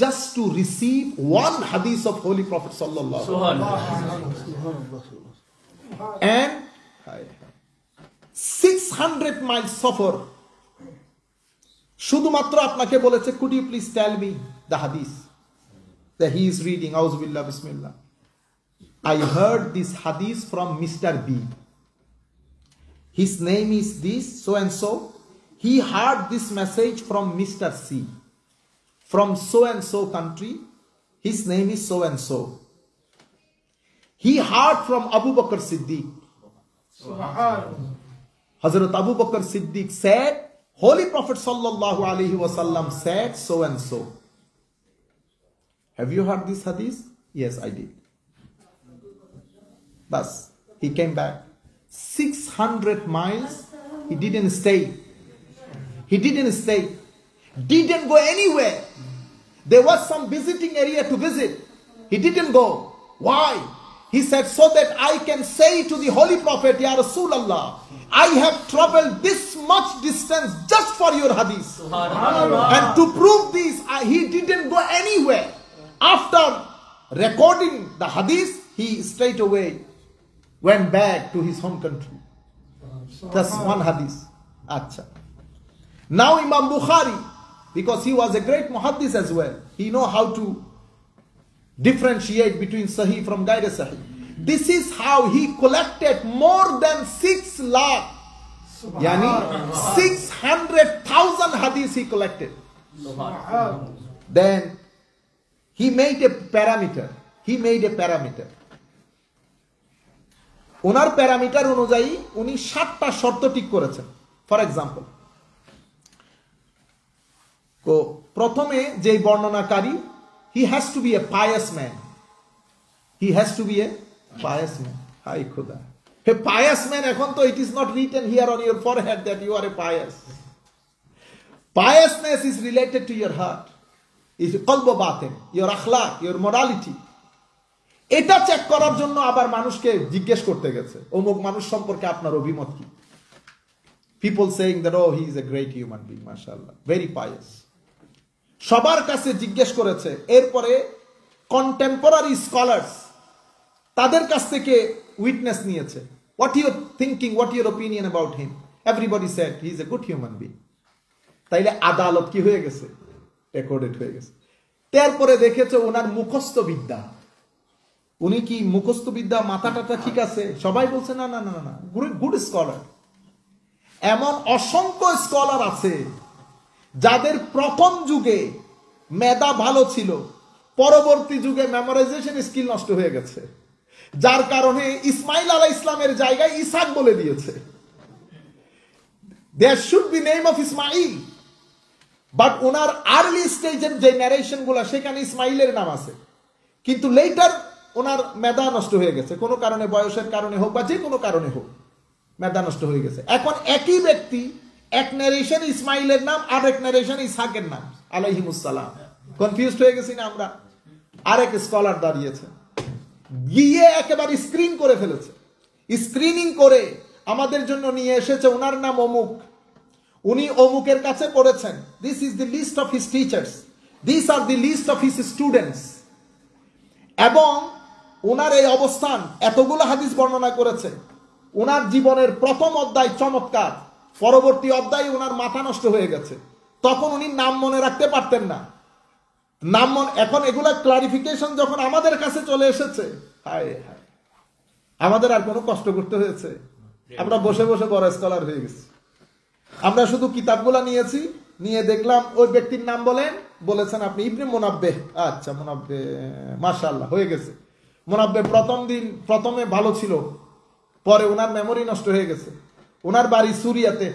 just to receive one hadith of Holy Prophet sallallahu alaihi wasallam. And 600 miles সফর। শুধুমাত্র আপনাকে বলেছে, could you please tell me the hadith that he is reading? Auzubillah, bismillah. I heard this hadith from Mr. B. his name is this, so and so. He heard this message from Mr. C, from so and so country. His name is so and so. He heard from Abu Bakr Siddiq. Hazrat Abu Bakr Siddiq said, Holy Prophet sallallahu alaihi wasallam said so and so. Have you heard this hadith? Yes, I did. Thus, he came back 600 miles. He didn't stay. He didn't stay. Didn't go anywhere. There was some visiting area to visit. He didn't go. Why? He said, so that I can say to the Holy Prophet, Ya Rasulullah, I have traveled this much distance just for your hadith. And to prove this, he didn't go anywhere. After recording the hadith, he straight away went back to his home country. Just one hadith. Acha. Now Imam Bukhari, because he was a great muhaddis as well, he know how to differentiate between Sahih from Gair Sahih. This is how he collected more than 6 lakh, yani 600,000 hadiths he collected. Then he made a parameter. Owner parameter অনুযায়ী উনি 7টা শর্ত ঠিক করেছেন। For example, তো প্রথমে যে বর্ণনাকারী, he has to be a pious man. He has to be a pious man. Hi Khuda. A pious man, এখন তো it is not written here on your forehead that you are a pious. Piousness is related to your heart. Is qalb batin, your akhlaq, your morality. এটা check করার জন্য আবার মানুষকে জিজ্ঞেস করতে গেছে, অমুক মানুষ সম্পর্কে আপনার অভিমত কি? People saying that, oh, he is a great human being, mashallah, very pious. সবার কাছে জিজ্ঞেস করেছে। এরপরে কন্টেম্পোরারি স্কলার্স, তাদের কাছ থেকে উইটনেস নিয়েছে। What you thinking, what your opinion about him? Everybody said he is a good human being. তাইলে আদালত কি হয়ে গেছে? রেকর্ডেড হয়ে গেছে। তারপরে দেখেছে ওনার মুখস্থ বিদ্যা, উনি কি মুখস্থ বিদ্যা, মাথা টাথা ঠিক আছে? সবাই বলছে না না না না, গুড স্কলার। এমন অসংখ্য স্কলার আছে যাদের প্রথম যুগে মেধা ভালো ছিল, পরবর্তী যুগে মেমোরাইজেশন স্কিল নষ্ট হয়ে গেছে, যার কারণে ইসমাইল আলাইহিস ইসলামের জায়গায় ইসাক বলে দিয়েছে। There should be name of Ismail, but owner early স্টেজের যে ন্যারেশন গুলা সেখানে ইসমাইলের নাম আছে, কিন্তু লেটার ওনার মেধা নষ্ট হয়ে গেছে, কোনো কারণে, বয়সের কারণে হোক বা যে কোনো কারণে হোক, মেধা নষ্ট হয়ে গেছে। এখন একই ব্যক্তি, এক ন্যারেশন ইসমাইলের নাম, আর এক ন্যারেশন ইসহাকের নাম আলাইহিমুস সালাম। কনফিউজড হয়ে গেছি না আমরা? আরেক স্কলার দাঁড়িয়েছে, গিয়ে একেবারে স্ক্রিন করে ফেলেছে। স্ক্রিনিং করে আমাদের জন্য নিয়ে এসেছে, ওনার নাম অমুক, উনি অমুকের কাছে পড়েছেন, this is the list of his teachers, this are the list of his students, এবং ওনার এই অবস্থান, এতগুলো হাদিস বর্ণনা করেছে। ওনার জীবনের প্রথম অধ্যায় চমৎকার, পরবর্তী অধ্যায়ে ওনার মাথা নষ্ট হয়ে গেছে, তখন উনি নাম মনে রাখতে পারতেন না। নাম এখন এগুলা ক্লারিফিকেশন যখন আমাদের কাছে চলে এসেছে, হায় হায়, আমাদের আর কোনো কষ্ট করতে হয়েছে? আমরা বসে বসে বড় স্কলার হয়ে গেছি। আমরা শুধু কিতাবগুলা নিয়েছি, নিয়ে দেখলাম ওই ব্যক্তির নাম বলেছেন আপনি ইবনে মুনাব্বে, আচ্ছা মুনাব্বে, মাশাআল্লাহ, হয়ে গেছে। মুনাব্বে প্রথমে ভালো ছিল, পরে ওনার মেমোরি নষ্ট হয়ে গেছে। ওনার বাড়ি সুরিয়াতে,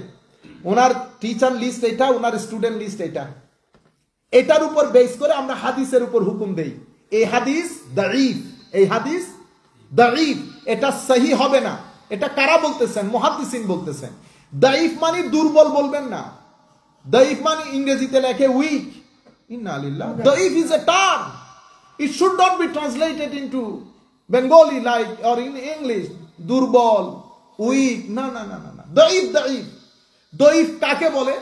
ওনার টিচার লিস্ট এটা, ওনার স্টুডেন্ট লিস্ট এটা, এটার উপর বেস করে আমরা হাদিসের উপর হুকুম দেই। এই হাদিস দাঈফ, এই হাদিস দাঈফ, এটা সহি হবে না। এটা কারা বলতেছেন? মুহাদ্দিসিন বলতেছেন। দাঈফ মানে দুর্বল বলবেন না, দাঈফ মানে ইংরেজিতে লেখে উইক। ইন্না লিল্লাহ, দাঈফ is a term, it should not be translated into Bengali like or in English. দুর্বল, উইক, না না না না, দাঈফ। দাঈফ দাঈফ কাকে বলে?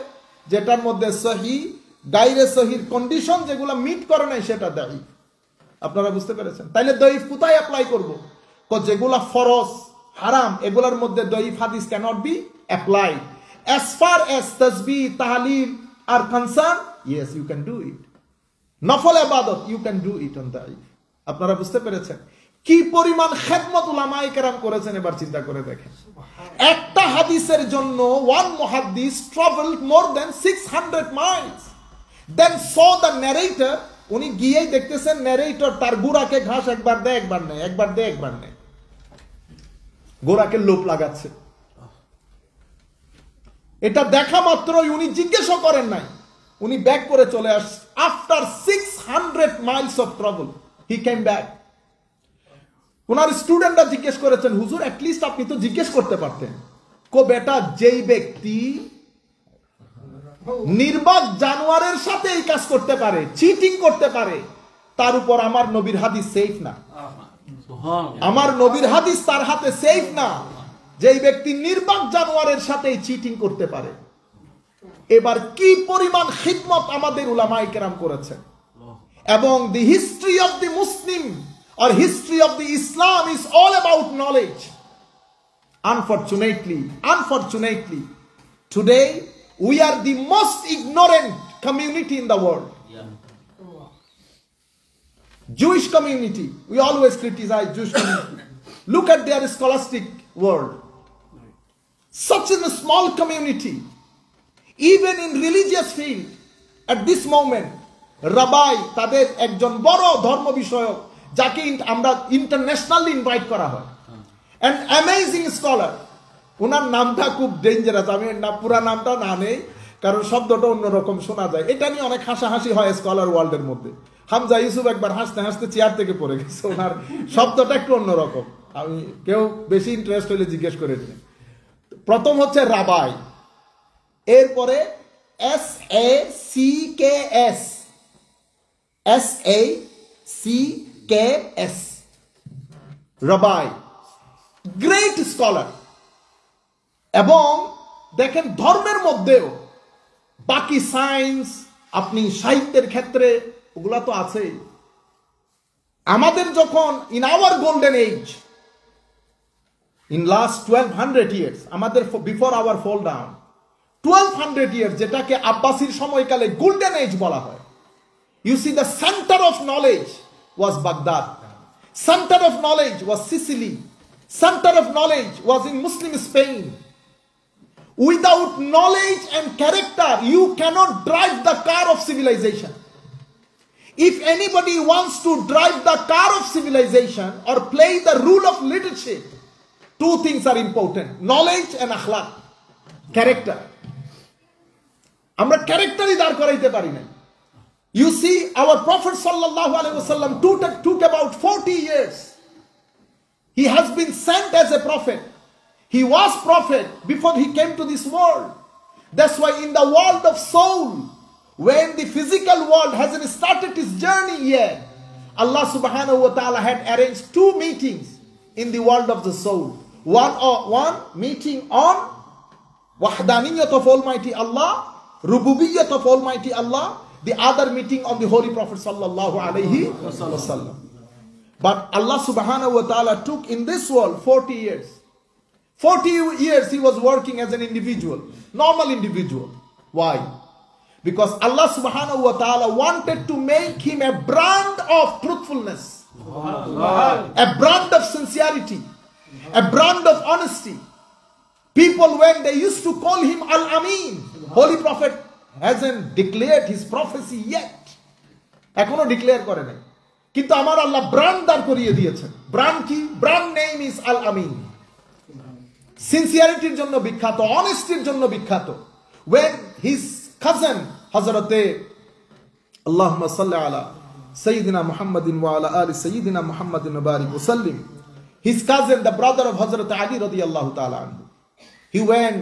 যেটার মধ্যে সহি গায়রে সহির কন্ডিশন যেগুলো মিট করে নাই, সেটা দাঈফ। আপনারা বুঝতে পেরেছেন? তাইলে দাঈফ কোথায় অ্যাপ্লাই করব? যেগুলা ফরজ, হারাম, এগুলোর মধ্যে দাঈফ hadith cannot be applied. As far as tasbih, tahleel are concerned, yes, you can do it. নফল ইবাদত, you can do it on দাঈফ। আপনারা বুঝতে পেরেছেন? কি পরিমাণ খেদমত উলামায়ে কেরাম করেছেন এবার চিন্তা করে দেখেন। একটা হাদিসের জন্য one muhaddis traveled more than 600 miles, then saw the narrator, উনি গিয়েই দেখতেছেন ন্যারেটর তার ঘোড়াকে ঘাস একবার দেয় একবার নেয়, একবার দেয় একবার নেয়, ঘোড়াকে লোপ লাগাচ্ছে। এটা দেখা মাত্রই উনি জিজ্ঞাসা করেন নাই, উনি ব্যাক করে চলে আসছে। After 600 miles of travel he came back. ওনার স্টুডেন্টরা জিজ্ঞেস করেছেন, হুজুর অ্যাটলিস্ট আপনি তো জিজ্ঞেস করতে পারতেন। কো বেটা, যেই ব্যক্তি নির্বাক জানোয়ারের সাথে এই কাজ করতে পারে, চিটিং করতে পারে, তার উপর আমার নবীর হাদিস সেফ না। আমার নবীর হাদিস তার হাতে সেফ না, যেই ব্যক্তি নির্বাক জানোয়ারের সাথে চিটিং করতে পারে। এবার কি পরিমাণ খিদমত আমাদের উলামায়ে কেরাম করেছেন। এবং দি history of the Muslim or history of the Islam is all about knowledge. Unfortunately, today we are the most ignorant community in the world. Jewish community, we always criticize Jewish community. Look at their scholastic world. Such a small community, even in religious field, at this moment, Rabbi, তাদের একজন বড় ধর্ম বিষয়ক, যাকে আমরা internationally invite করা হয়, and amazing scholar. ওনার নামটা খুব ডেঞ্জারাস, আমি পুরা নামটা না নেই কারণ শব্দটা অন্যরকম শোনা যায়। এটা নিয়ে অনেক হাসাহাসি হয় স্কলার ওয়ার্ল্ডের মধ্যে। হামজা ইউসুফ একবার হাসতে হাসতে চেয়ার থেকে পড়ে গেছে, ওনার শব্দটা একটু অন্যরকম। আমি কেউ বেশি ইন্টারেস্ট হলে জিজ্ঞেস করে নিন। প্রথম হচ্ছে রাবাই, এরপরে SACKS, রাবাই, গ্রেট স্কলার। এবং দেখেন ধর্মের মধ্যেও বাকি সায়েন্স, আপনি সাহিত্যের ক্ষেত্রে ওগুলা তো আছেই। আমাদের যখন in our golden age, in last 1200 years, আমাদের before our fall down, 1200 years, যেটাকে আব্বাসির সময়কালে গোল্ডেন এজ বলা হয়। You see, the center of knowledge was Baghdad. Center of knowledge was Sicily. Center of knowledge was in Muslim Spain. Without knowledge and character, you cannot drive the car of civilization. If anybody wants to drive the car of civilization or play the role of leadership, two things are important: knowledge and akhlaq, character. আমরা ক্যারেক্টারই দাঁড় করাইতে পারি না। You see, our Prophet sallallahu alaihi wasallam took about 40 years. He has been sent as a prophet. He was prophet before he came to this world. That's why in the world of soul, when the physical world hasn't started its journey yet, Allah subhanahu wa ta'ala had arranged 2 meetings in the world of the soul. One meeting on wahdaniyat of Almighty Allah, rububiyyat of Almighty Allah, the other meeting on the Holy Prophet sallallahu alaihi wasallam. But Allah subhanahu wa ta'ala took in this world 40 years. 40 years he was working as an individual, normal individual. Why? Because Allah subhanahu wa ta'ala wanted to make him a brand of truthfulness, a brand of sincerity, a brand of honesty. People, when they used to call him Al-Amin, Holy Prophet hasn't declared his prophecy yet. এখনো declare করে নাই, কিন্তু আমার আল্লাহ brand দাঁড় করিয়ে দিয়েছেন। Brand কি? Brand name is আল আমিন। সিনসিয়ারিটির জন্য বিখ্যাত, অনেস্টির জন্য বিখ্যাত। when his cousin হযরতে আল্লাহুম্মা সাল্লি আলা সাইয়্যিদিনা মুহাম্মাদিন ওয়া আলা আলি সাইয়্যিদিনা মুহাম্মাদিন ওয়া বারিক ওয়া সাল্লিম, his cousin, the brother of Hazrat Ali radiyallahu ta'ala anhu, he went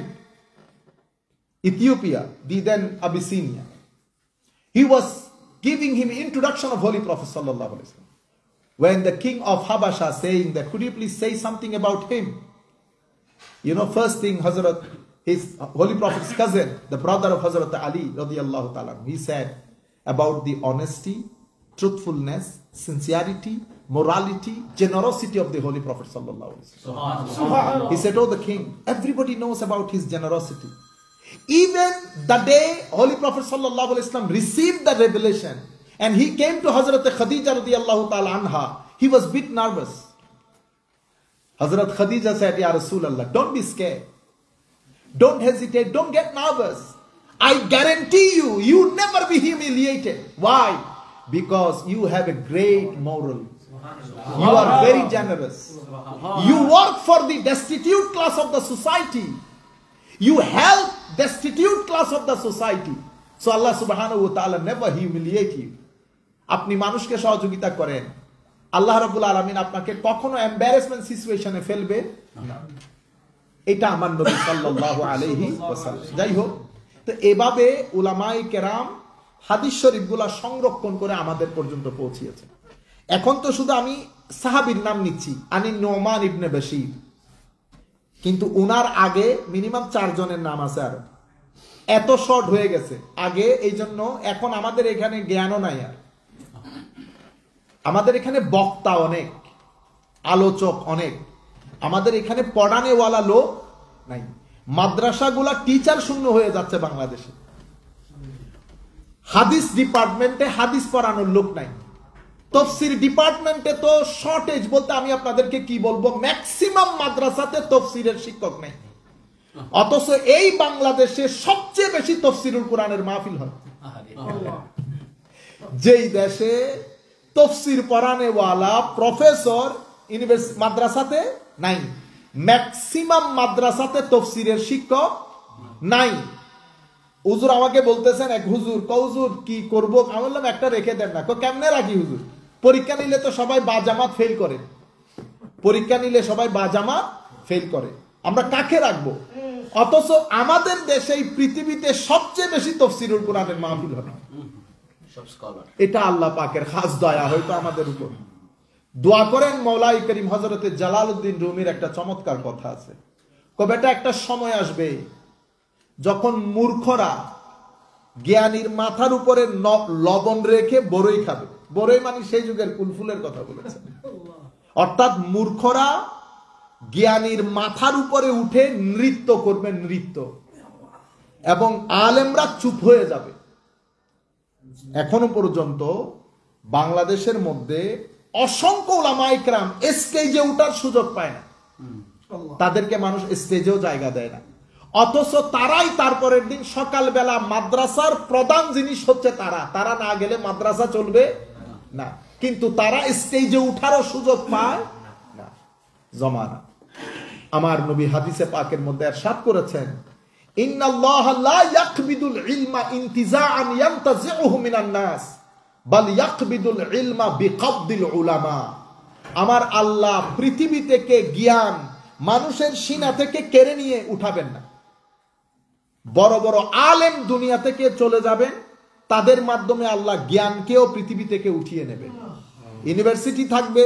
Ethiopia, the then Abyssinia. He was giving him introduction of Holy Prophet sallallahu alaihi wasallam. When the king of Habasha saying that, could you please say something about him? You know, first thing Hazrat, his Holy Prophet's cousin, the brother of Hazrat Ali radiyallahu ta'ala, he said about the honesty, truthfulness, sincerity, morality, generosity of the Holy Prophet sallallahu alaihi wasallam. He said, oh the king, everybody knows about his generosity. Even the day Holy Prophet sallallahu alaihi wasallam received the revelation and he came to Hazrat Khadija radiyallahu ta'ala anha, he was a bit nervous. Hazrat Khadija said, Ya Rasulullah, don't be scared. Don't hesitate. Don't get nervous. I guarantee you, you will never be humiliated. Why? Because you have a great moral. You are very generous. You work for the destitute class of the society. You help destitute class of the society. So Allah subhanahu wa ta'ala never humiliate you. আপনি মানুষকে সহযোগিতা করেন, আল্লাহ রাব্বুল আলামিন আপনাকে কখনো embarrassment সিচুয়েশনে ফেলবে না। এটা আমার নবী সাল্লাল্লাহু আলাইহি ওয়াসাল্লাম। যাই হোক, তো এভাবে উলামায়ে কেরাম হাদিস শরীফগুলা সংরক্ষণ করে আমাদের পর্যন্ত পৌঁছিয়েছে। এখন তো শুধু আমি সাহাবীর নাম নিচ্ছি, আনি নোমান ইবনে বশীর, কিন্তু উনার আগে মিনিমাম 4 জনের নাম আছে। আর এত শর্ট হয়ে গেছে আগে, এই জন্য এখন আমাদের এখানে জ্ঞানও নাই। আর আমাদের এখানে বক্তা অনেক, আলোচক অনেক, আমাদের এখানে পড়ানেওয়ালা লোক নাই। মাদ্রাসাগুলা টিচার শূন্য হয়ে যাচ্ছে বাংলাদেশে। হাদিস ডিপার্টমেন্টে হাদিস পড়ানোর লোক নাই। তফসির ডিপার্টমেন্টে তো শর্টেজ বলতে আমি আপনাদেরকে কি বলবো, ম্যাক্সিমাম মাদ্রাসাতে তফসিরের শিক্ষক নেই। অথচ এই বাংলাদেশে সবচেয়ে বেশি তফসিরুল কোরআনের মাহফিল হয়। যেই দেশে তফসির পড়ানেওয়ালা প্রফেসর ইউনিভার্সিটি মাদ্রাসাতে নাই, ম্যাক্সিমাম মাদ্রাসাতে তফসিরের শিক্ষক নাই। হুজুর আমাকে বলতেছেন, এক হুজুর হুজুর কি করব, আমি বললাম একটা রেখে দেন না। কেমনে রাখি হুজুর? পরীক্ষা নিলে তো সবাই বাজামাত ফেল করে, পরীক্ষা নিলে সবাই বাজামাত ফেল করে, আমরা কাকে রাখবো? অথচ আমাদের দেশে পৃথিবীতে সবচেয়ে বেশি তফসিরুল কোরআনের মাহফিল হয়। এটা আল্লাহ পাকের খাস দয়া হয়তো আমাদের উপর। দোয়া করেন মওলাই করিম হযরতে জালালউদ্দিন রুমির একটা চমৎকার কথা আছে। বেটা একটা সময় আসবে যখন মূর্খরা জ্ঞানীর মাথার উপরে লবণ রেখে বড়ই খাবে। বড়ই মানে সেই যুগের কুলফুলের কথা বলেছেন। অর্থাৎ মূর্খরা জ্ঞানীর মাথার উপরে উঠে নৃত্য করবে, নৃত্য, এবং আলেমরা চুপ হয়ে যাবে। এখনো পর্যন্ত বাংলাদেশের মধ্যে অসংখ্য উলামায়ে কেরাম স্টেজে ওঠার সুযোগ পায় না, তাদেরকে মানুষ স্টেজেও জায়গা দেয় না। অথচ তারাই তারপরের দিন সকালবেলা মাদ্রাসার প্রধান জিনিস হচ্ছে তারা না গেলে মাদ্রাসা চলবে না, কিন্তু তারা স্টেজে উঠারও সুযোগ পায় না। জমানা আমার নবী হাদিসে পাকের মধ্যে ইরশাদ করেছেন, ইন্নাল্লাহা লা ইয়াকবিদুল ইলমা ইনতিজাআন ইয়ানতাজিউহু মিনান নাস বাল ইয়াকবিদুল ইলমা বিকবদিল উলামা। আমার আল্লাহ পৃথিবী থেকে জ্ঞান মানুষের সিনা থেকে কেড়ে নিয়ে উঠাবেন না। বড় বড় আলেম দুনিয়া থেকে চলে যাবেন, তাদের মাধ্যমে আল্লাহ জ্ঞানকেও পৃথিবী থেকে উঠিয়ে নেবেন। ইউনিভার্সিটি থাকবে,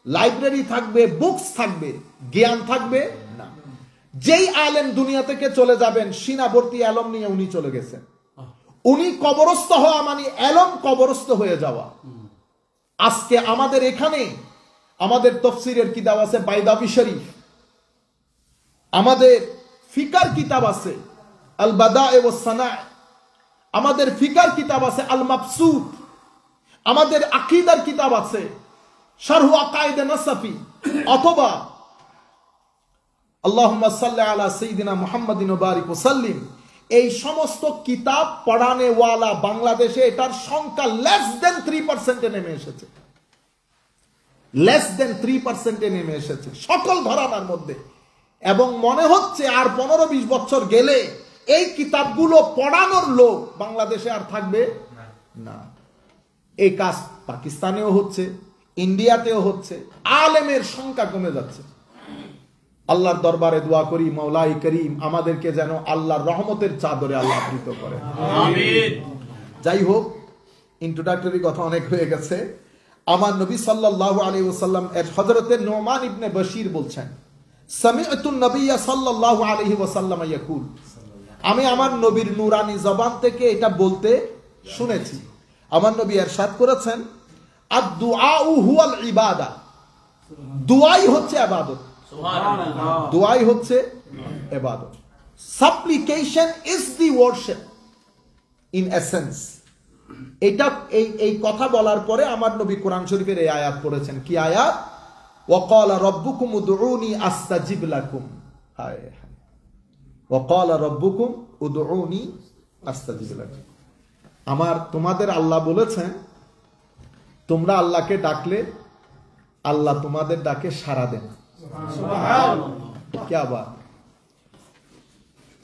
লাইব্রেরি থাকবে, বুকস থাকবে, জ্ঞান থাকবে না। যেই আলেম দুনিয়া থেকে চলে যাবেন, সিনাবর্তী আলম নিয়ে উনি চলে গেছেন। উনি কবরস্থ হওয়া মানে আলম কবরস্থ হয়ে যাওয়া। আজকে আমাদের এখানে আমাদের তফসিরের কিতাব আছে বাইদাবি শরীফ, আমাদের ফিকার কিতাব আছে আল বাদায়ে ওয়াস সানা, আমাদের ফিকার কিতাব আছে আল মাবসুত, আমাদের আকীদার কিতাব আছে শারহু আকায়েদে নাসাফি, অথবা আল্লাহুম্মা সাল্লি আলা সাইয়্যিদিনা মুহাম্মাদিন ওয়া বারিক ওয়া সাল্লিম। এই সমস্ত কিতাব পড়ানেওয়ালা বাংলাদেশে এটার সংখ্যা লেস দেন 3% নেমে এসেছে, লেস দেন 3% নেমে এসেছে সকল ঘরানার মধ্যে। এবং মনে হচ্ছে আর 15-20 বছর গেলে এই কিতাবগুলো পড়ানোর লোক বাংলাদেশে আর থাকবে না। এই কাজ পাকিস্তানেও হচ্ছে, ইন্ডিয়াতেও হচ্ছে, আলেমের সংখ্যা কমে যাচ্ছে। আল্লাহর দরবারে দোয়া করি মওলাই করিম আমাদেরকে যেন আল্লাহর রহমতের চাদরে আল্লাহ আবৃত করেন, আমিন। যাই হোক, ইন্ট্রোডাক্টরি কথা অনেক হয়ে গেছে। আমার নবী সাল্লাল্লাহু আলাইহি ওয়াসাল্লাম এর হযরতে নোমান ইবনে বশীর বলছেন, সামি'তু নবিয়্য সাল্লাল্লাহু আলাইহি ওয়াসাল্লাম ইয়াকুল, আমি আমার নবীর নূরানি জবান থেকে এটা বলতে শুনেছি। আমার নবী ইরশাদ করেছেন, আদ-দুআউ হুয়াল ইবাদা, দোয়াই হচ্ছে ইবাদত, সুবহানাল্লাহ, দোয়াই হচ্ছে ইবাদত। সাপ্লিকেশন is the warship in essence. এটা এই কথা বলার পরে আমার নবী কোরআন শরীফের এই আয়াত পড়েছেন। কি আয়াত? ওয়াকালা রাব্বুকুম উদউনি আস্তাজিব লাকুম। হায় হায়, ওয়াকালা রাব্বুকুম উদউনি আস্তাজিব লাকুম। তোমাদের আল্লাহ বলেছেন তোমরা আল্লাহকে ডাকলে আল্লাহ তোমাদের ডাকে সাড়া দেন। সুবহানাল্লাহ, কি আবার!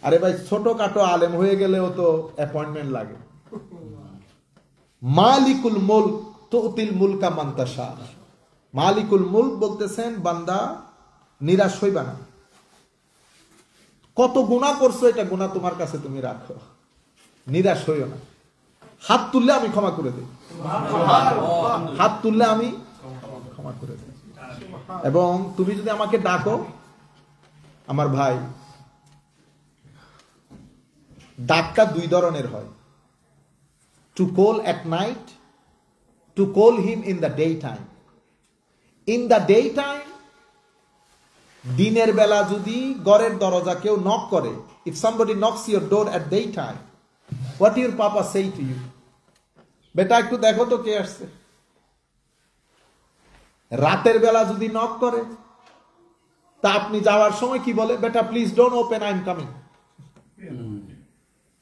আরে ভাই, ছোটখাটো আলেম হয়ে গেলেও তো অ্যাপয়েন্টমেন্ট লাগে। মালিকুল মুলক তুতিল মুলকা মান তাশা। মালিকুল মুলক বলতেছেন বান্দা নিরাশ হইবা না। কত গুনাহ করছো, এটা গুনাহ তোমার কাছে তুমি রাখো, নিরাশ হইও না। হাত তুললে আমি ক্ষমা করে দেই, হাত তুললে আমি ক্ষমা করে দেই। এবং তুমি যদি আমাকে ডাকো, আমার ভাই, ডাকটা দুই ধরনের হয়। To call at night, to call him in the day time. In the day time, দিনের বেলা যদি ঘরের দরজা কেউ নক করে, if somebody knocks your door at daytime, what your papa say to you? বেটা একটু দেখো তো কে আসছে। রাতের বেলা যদি নক করে, তা আপনি যাওয়ার সময় কি বলে? বেটা please don't open, I am coming.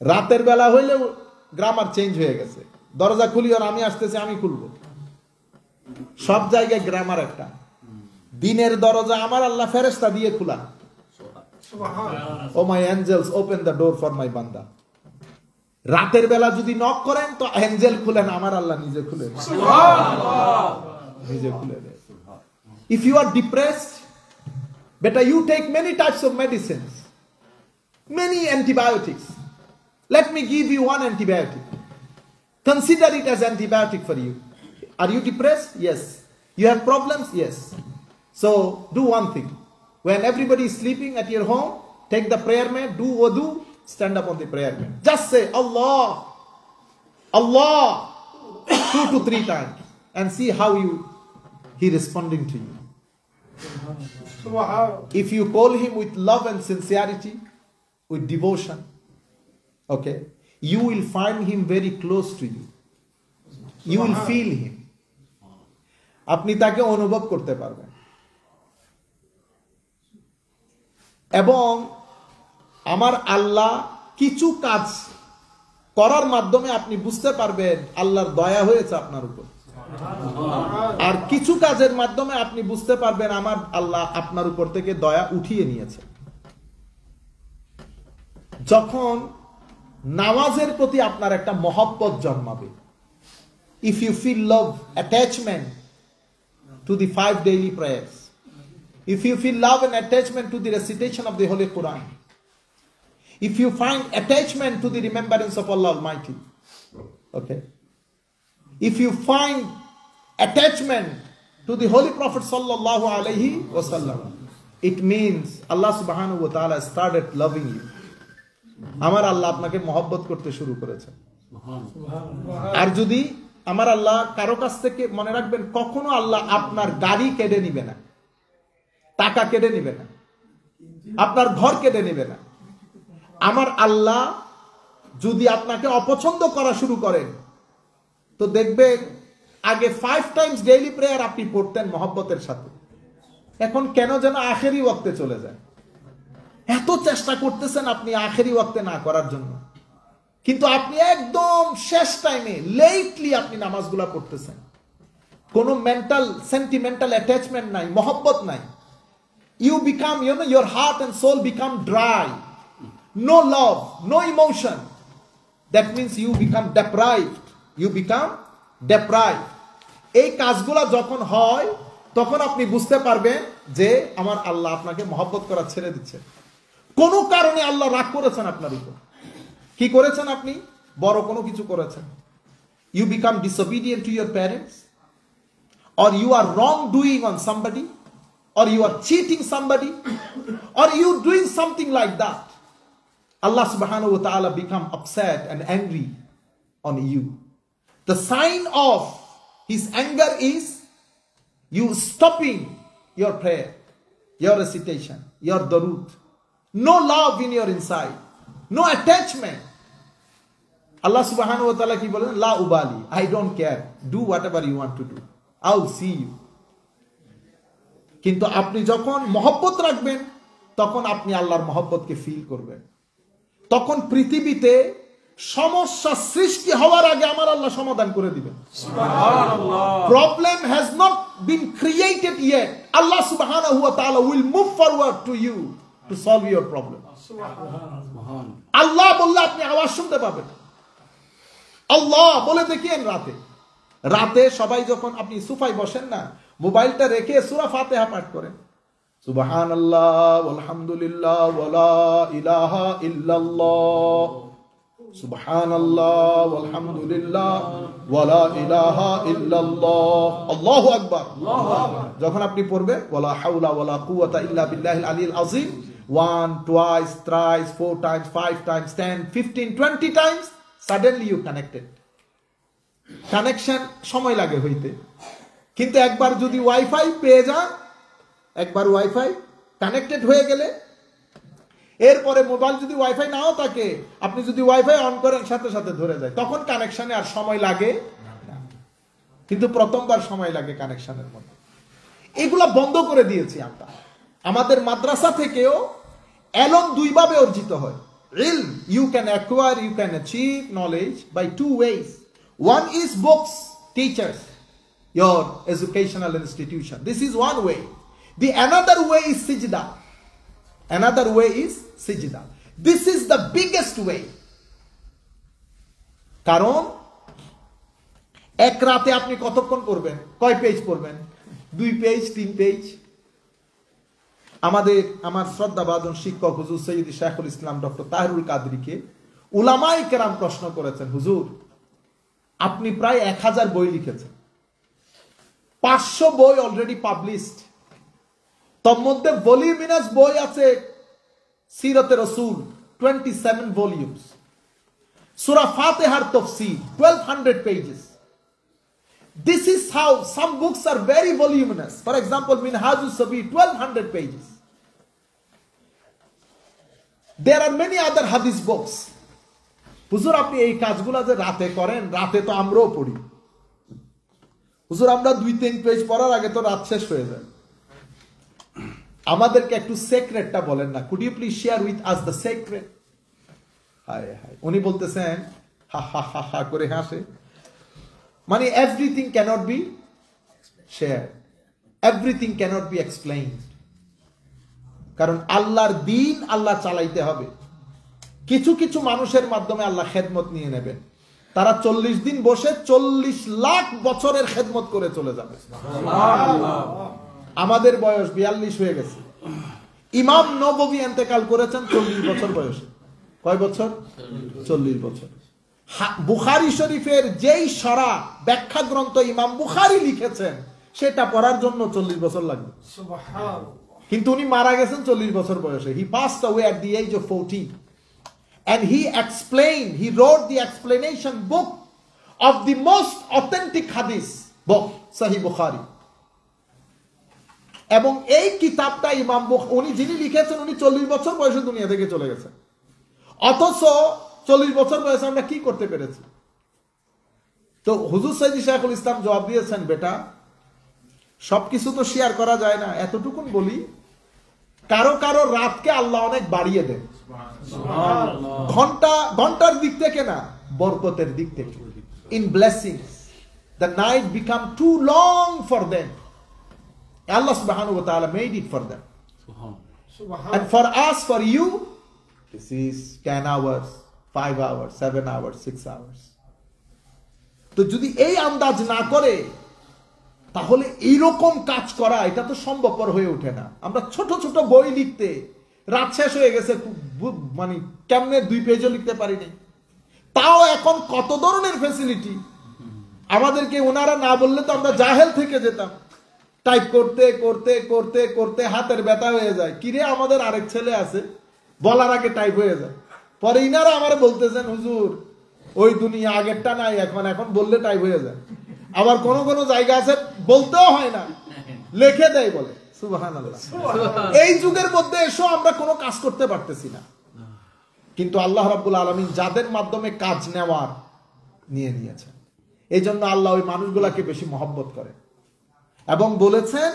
রাতের বেলা হইলেও গ্রামার চেঞ্জ হয়ে গেছে। দরজা খুলি আর আমি আসতেছি, আমি খুলবো। সব জায়গায় গ্রামার একটা। দিনের দরজা আমার আল্লাহ ফেরেশতা দিয়ে খোলা। O my angels open the door for my বান্দা। রাতের বেলা যদি নক করেন তো অ্যাঞ্জেল খুলেন, আমার আল্লাহ নিজে খুলেন, নিজে খুলে দেন। ইফ ইউ আর ডিপ্রেসড, বেটা you take many types of medicines, many antibiotics. Let me give you one antibiotic. Consider it as antibiotic for you. Are you depressed? Yes. You have problems? Yes. So do one thing. When everybody is sleeping at your home, take the prayer mat, do wudu, stand up on the prayer mat. Just say Allah, Allah 2 to 3 times and see how he responding to you. If you call him with love and sincerity, with devotion, okay, you will find him very close to you. You will feel him. আপনি তাকে অনুভব করতে পারবেন। এবং আমার আল্লাহ কিছু কাজ করার মাধ্যমে আপনি বুঝতে পারবেন আল্লাহর দয়া হয়েছে আপনার উপর। আর কিছু কাজের মাধ্যমে আপনি বুঝতে পারবেন আমার আল্লাহ আপনার উপর থেকে দয়া উঠিয়ে নিয়েছে। যখন নামাজের প্রতি আপনার একটা মহব্বত জন্মাবে, if you feel love, attachment to the 5 daily prayers, if you feel love and attachment to the recitation of the Holy Quran, if you find attachment to the remembrance of Allah Almighty, okay, if you find attachment to the Holy Prophet sallallahu alaihi wasallam, it means Allah subhanahu wa ta'ala started loving you. আমার আল্লাহ আপনাকে মহব্বত করতে শুরু করেছে। আর যদি আমার আল্লাহ কারো কাছ থেকে, মনে রাখবেন, কখনো আল্লাহ আপনার গাড়ি কেড়ে নিবে না, টাকা কেড়ে নিবে না, আপনার ঘর কেড়ে নিবে না। আমার আল্লাহ যদি আপনাকে অপছন্দ করা শুরু করেন, তো দেখবেন আগে 5 টাইমস ডেইলি প্রেয়ার আপনি পড়তেন মহব্বতের সাথে, এখন কেন যেন আখেরি ওয়াক্তে চলে যায়। এত চেষ্টা করতেছেন আপনি আখেরি ওয়াক্তে না করার জন্য, কিন্তু আপনি একদম শেষ টাইমে লেটলি আপনি নামাজগুলা পড়তেছেন। কোনো মেন্টাল সেন্টিমেন্টাল অ্যাটাচমেন্ট নাই, মহব্বত নাই। You become, your heart and soul become dry. No love, no emotion. That means you become deprived. You become deprived. এই কাজগুলা যখন হয়, তখন আপনি বুঝতে পারবেন যে আমার আল্লাহ আপনাকে মহব্বত করা ছেড়ে দিচ্ছে। কোনো কারণে আল্লাহ রাগ করেছেন আপনার উপর। কি করেছেন আপনি? বড় কোনো কিছু করেছেন। You become disobedient to your parents, or you are wrongdoing on somebody, or you are cheating somebody, or you doing something like that. Allah subhanahu wa ta'ala become upset and angry on you. The sign of his anger is you stopping your prayer, your recitation, your darud. No love in your inside, no attachment. Allah subhanahu wa ta'ala ki bolen, la ubali, I don't care, do whatever you want to do, I'll see you. কিন্তু আপনি যখন মহব্বত রাখবেন তখন আপনি আল্লাহর মহব্বতকে feel করবেন। তখন পৃথিবীতে সমস্যা সৃষ্টি হওয়ার আগে আমার আল্লাহ সমাধান করে দিবেন। Problem has not been created yet. Allah subhanahu wa ta'ala will move forward to you to solve your problem. আল্লাহ বললে আপনি আওয়াজ শুনতে পাবেন। আল্লাহ বলে দেখিয়েন রাতে সবাই যখন আপনি সোফায় বসেন না, মোবাইলটা রেখে সূরা ফাতিহা পাঠ করেন, সুবহানাল্লাহ আলহামদুলিল্লাহ ওয়ালা ইলাহা ইল্লাল্লাহ, সুবহানাল্লাহ আলহামদুলিল্লাহ ওয়ালা ইলাহা ইল্লাল্লাহ, আল্লাহু আকবার। যখন আপনি পড়বেন ওয়ালা হাওলা ওয়ালা কুওয়াতা ইল্লা বিল্লাহিল আলিয়্যিল আযীম 1, twice, thrice, 4 times, 5 times, 10, 15, 20 times, suddenly you connected. Connection সময় লাগে হইতে, কিন্তু একবার যদি ওয়াইফাই পেয়ে যান, একবার ওয়াইফাই কানেক্টেড হয়ে গেলে, এরপরে মোবাইল যদি ওয়াইফাই নাও থাকে, আপনি যদি ওয়াইফাই অন করেন সাথে সাথে ধরে যায়, তখন কানেকশনে আর সময় লাগে না। কিন্তু প্রথমবার সময় লাগে কানেকশনের মধ্যে। এগুলা বন্ধ করে দিয়েছি আমরা। আমাদের মাদ্রাসা থেকেও এলম দুইভাবে অর্জিত হয়। ইলম, you can acquire, you can achieve knowledge by 2 ways. One is books, teachers, your educational institution. This is one way. The another way is sijda. Another way is sijda. This is the biggest way. কারণ এক রাতে আপনি কতক্ষণ পড়বেন? কয় page পড়বেন? 2 page, 3 page. আমার শ্রদ্ধাভাজন শিক্ষক হুজুর সৈয়দ শাইখুল ইসলাম ডক্টর তাহিরুল কাদরীকে উলামায়ে কেরাম প্রশ্ন করেছেন, হুজুর আপনি প্রায় 1000 বই লিখেছেন, 500 বই অলরেডি পাবলিশড, তোর মধ্যে ভলিউমিনাস বই আছে সিরাতে রাসূল 27 ভলিউমস, সূরা ফাতিহার তাফসীর 1200 pages. This is how some books are very voluminous. For example, Minhajus Sabi 1200 pages. There are many other hadith books. হুজুর আপনি এই কাজগুলো যে রাতে করেন, রাতে তো আমরাও পড়ি। হুজুর আমরা 2-3 পেজ পড়ার আগে তো রাত শেষ হয়ে যায়। আমাদেরকে একটু সিক্রেটটা বলেন না, could you please share with us the secret? হায় হায়, উনি বলতেছেন হা হা হা হা করে হাসে, মানে everything cannot be shared, everything cannot be explained. কারণ আল্লাহর দ্বীন আল্লাহ চালাইতে হবে। কিছু কিছু মানুষের মাধ্যমে আল্লাহ খেদমত নিয়ে নেবেন, তারা 40 দিন বসে 40 লাখ বছরের খেদমত করে চলে যাবে। আমাদের বয়স 42 হয়ে গেছে, ইমাম নববী ইন্তেকাল করেছেন 40 বছর বয়সে। কয় বছর? 40 বছর। বুখারী শরীফের যেই সরা ব্যাখ্যা গ্রন্থ ইমাম বুখারী লিখেছেন, সেটা পড়ার জন্য 40 বছর লাগবে। কিন্তু উনি মারা গেছেন 40 বছর বয়সে। He passed away at the age of 40. And he explained, he wrote the explanation book of the most authentic hadith book, Sahih Bukhari. এবং এই কিতাবটা ইমাম উনি যিনি লিখেছেন, উনি 40 বছর বয়সে দুনিয়া থেকে চলে গেছেন। অথচ 40 বছর বয়সে আমরা কি করতে পেরেছি? তো হুজুর সৈয়দ শাইখুল ইসলাম জবাব দিয়েছেন, বেটা সবকিছু তো শেয়ার করা যায় না, এতটুকুন বলি, কারো কারো রাতকে আল্লাহ অনেক বাড়িয়ে দেন, ঘন্টার দিক থেকে না, বরকতের দিক থেকে। In blessings, the night become too long for them. Allah subhanahu wa ta'ala made it for them. And for us, for you, this is 10 hours, 5 hours, 7 hours, 6 hours. তো যদি এই আন্দাজ না করে, তাহলে এইরকম কাজ করা এটা তো সম্ভবপর হয়ে ওঠে না। আমরা ছোট ছোট বই লিখতে রাত শেষ হয়ে গেছে, মানে কেমনে 2 পেজও লিখতে পারিনি। তাও এখন কত ধরনের ফ্যাসিলিটি আমাদেরকে ওনারা না বললে তো আমরা জাহেল থেকে যেতাম। টাইপ করতে করতে করতে করতে হাতের ব্যথা হয়ে যায়। কিরে আমাদের আরেক ছেলে আছে, বলার আগে টাইপ হয়ে যায়। পরে ইনারা আমার বলতেছেন, হুজুর ওই দুনিয়া আগেরটা নাই, এখন বললে টাইপ হয়ে যায়। আবার কোন কোন জায়গা আছে বলতেও হয় না, লিখে দেয় বলে। সুবহানাল্লাহ। এই যুগের মধ্যে এসো আমরা কোনো কাজ করতে পারতেছি না, কিন্তু আল্লাহ রাব্বুল আলামিন যাদের মাধ্যমে কাজ নেওয়ার নিয়ে নিয়েছেন, এই জন্য আল্লাহ ওই মানুষগুলাকে বেশি মহব্বত করে এবং বলেছেন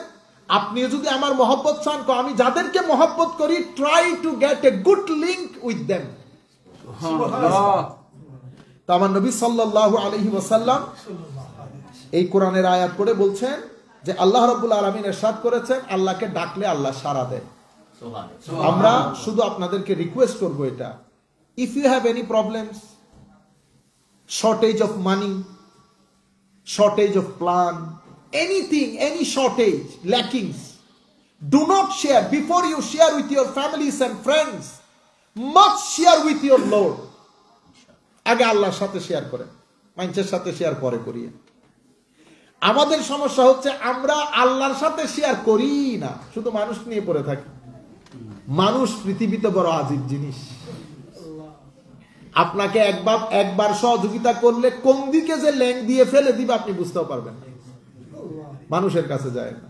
আপনিও যদি আমার মহব্বত চান, আমি যাদেরকে মহব্বত করি, try to get a good link with them. তো আমার নবী সাল্লাল্লাহু আলাইহি ওয়াসাল্লাম এই কোরআনের আয়াত পড়ে বলছেন যে আল্লাহ রাব্বুল আলামিন ইরশাদ করেছেন, আল্লাহকে ডাকলে আল্লাহ সাড়া দেয়। আমরা শুধু আপনাদেরকে রিকোয়েস্ট করব এটা, if you have any problems, shortage of money, shortage of plan, anything, any shortage, lackings, do not share. Before you share with your families and friends, must share with your Lord. আগে আল্লাহর সাথে share করেন, মানুষের সাথে share পরে করিয়ে। আমাদের সমস্যা হচ্ছে আমরা আল্লাহর সাথে শেয়ার করি না, শুধু মানুষ নিয়ে পড়ে থাকি। মানুষ পৃথিবীতে বড় আজীব জিনিস। আপনাকে একবার সহযোগিতা করলে কোন দিকে যে ল্যাং দিয়ে ফেলে দিবে আপনি বুঝতেও পারবেন না। মানুষের কাছে যায় না।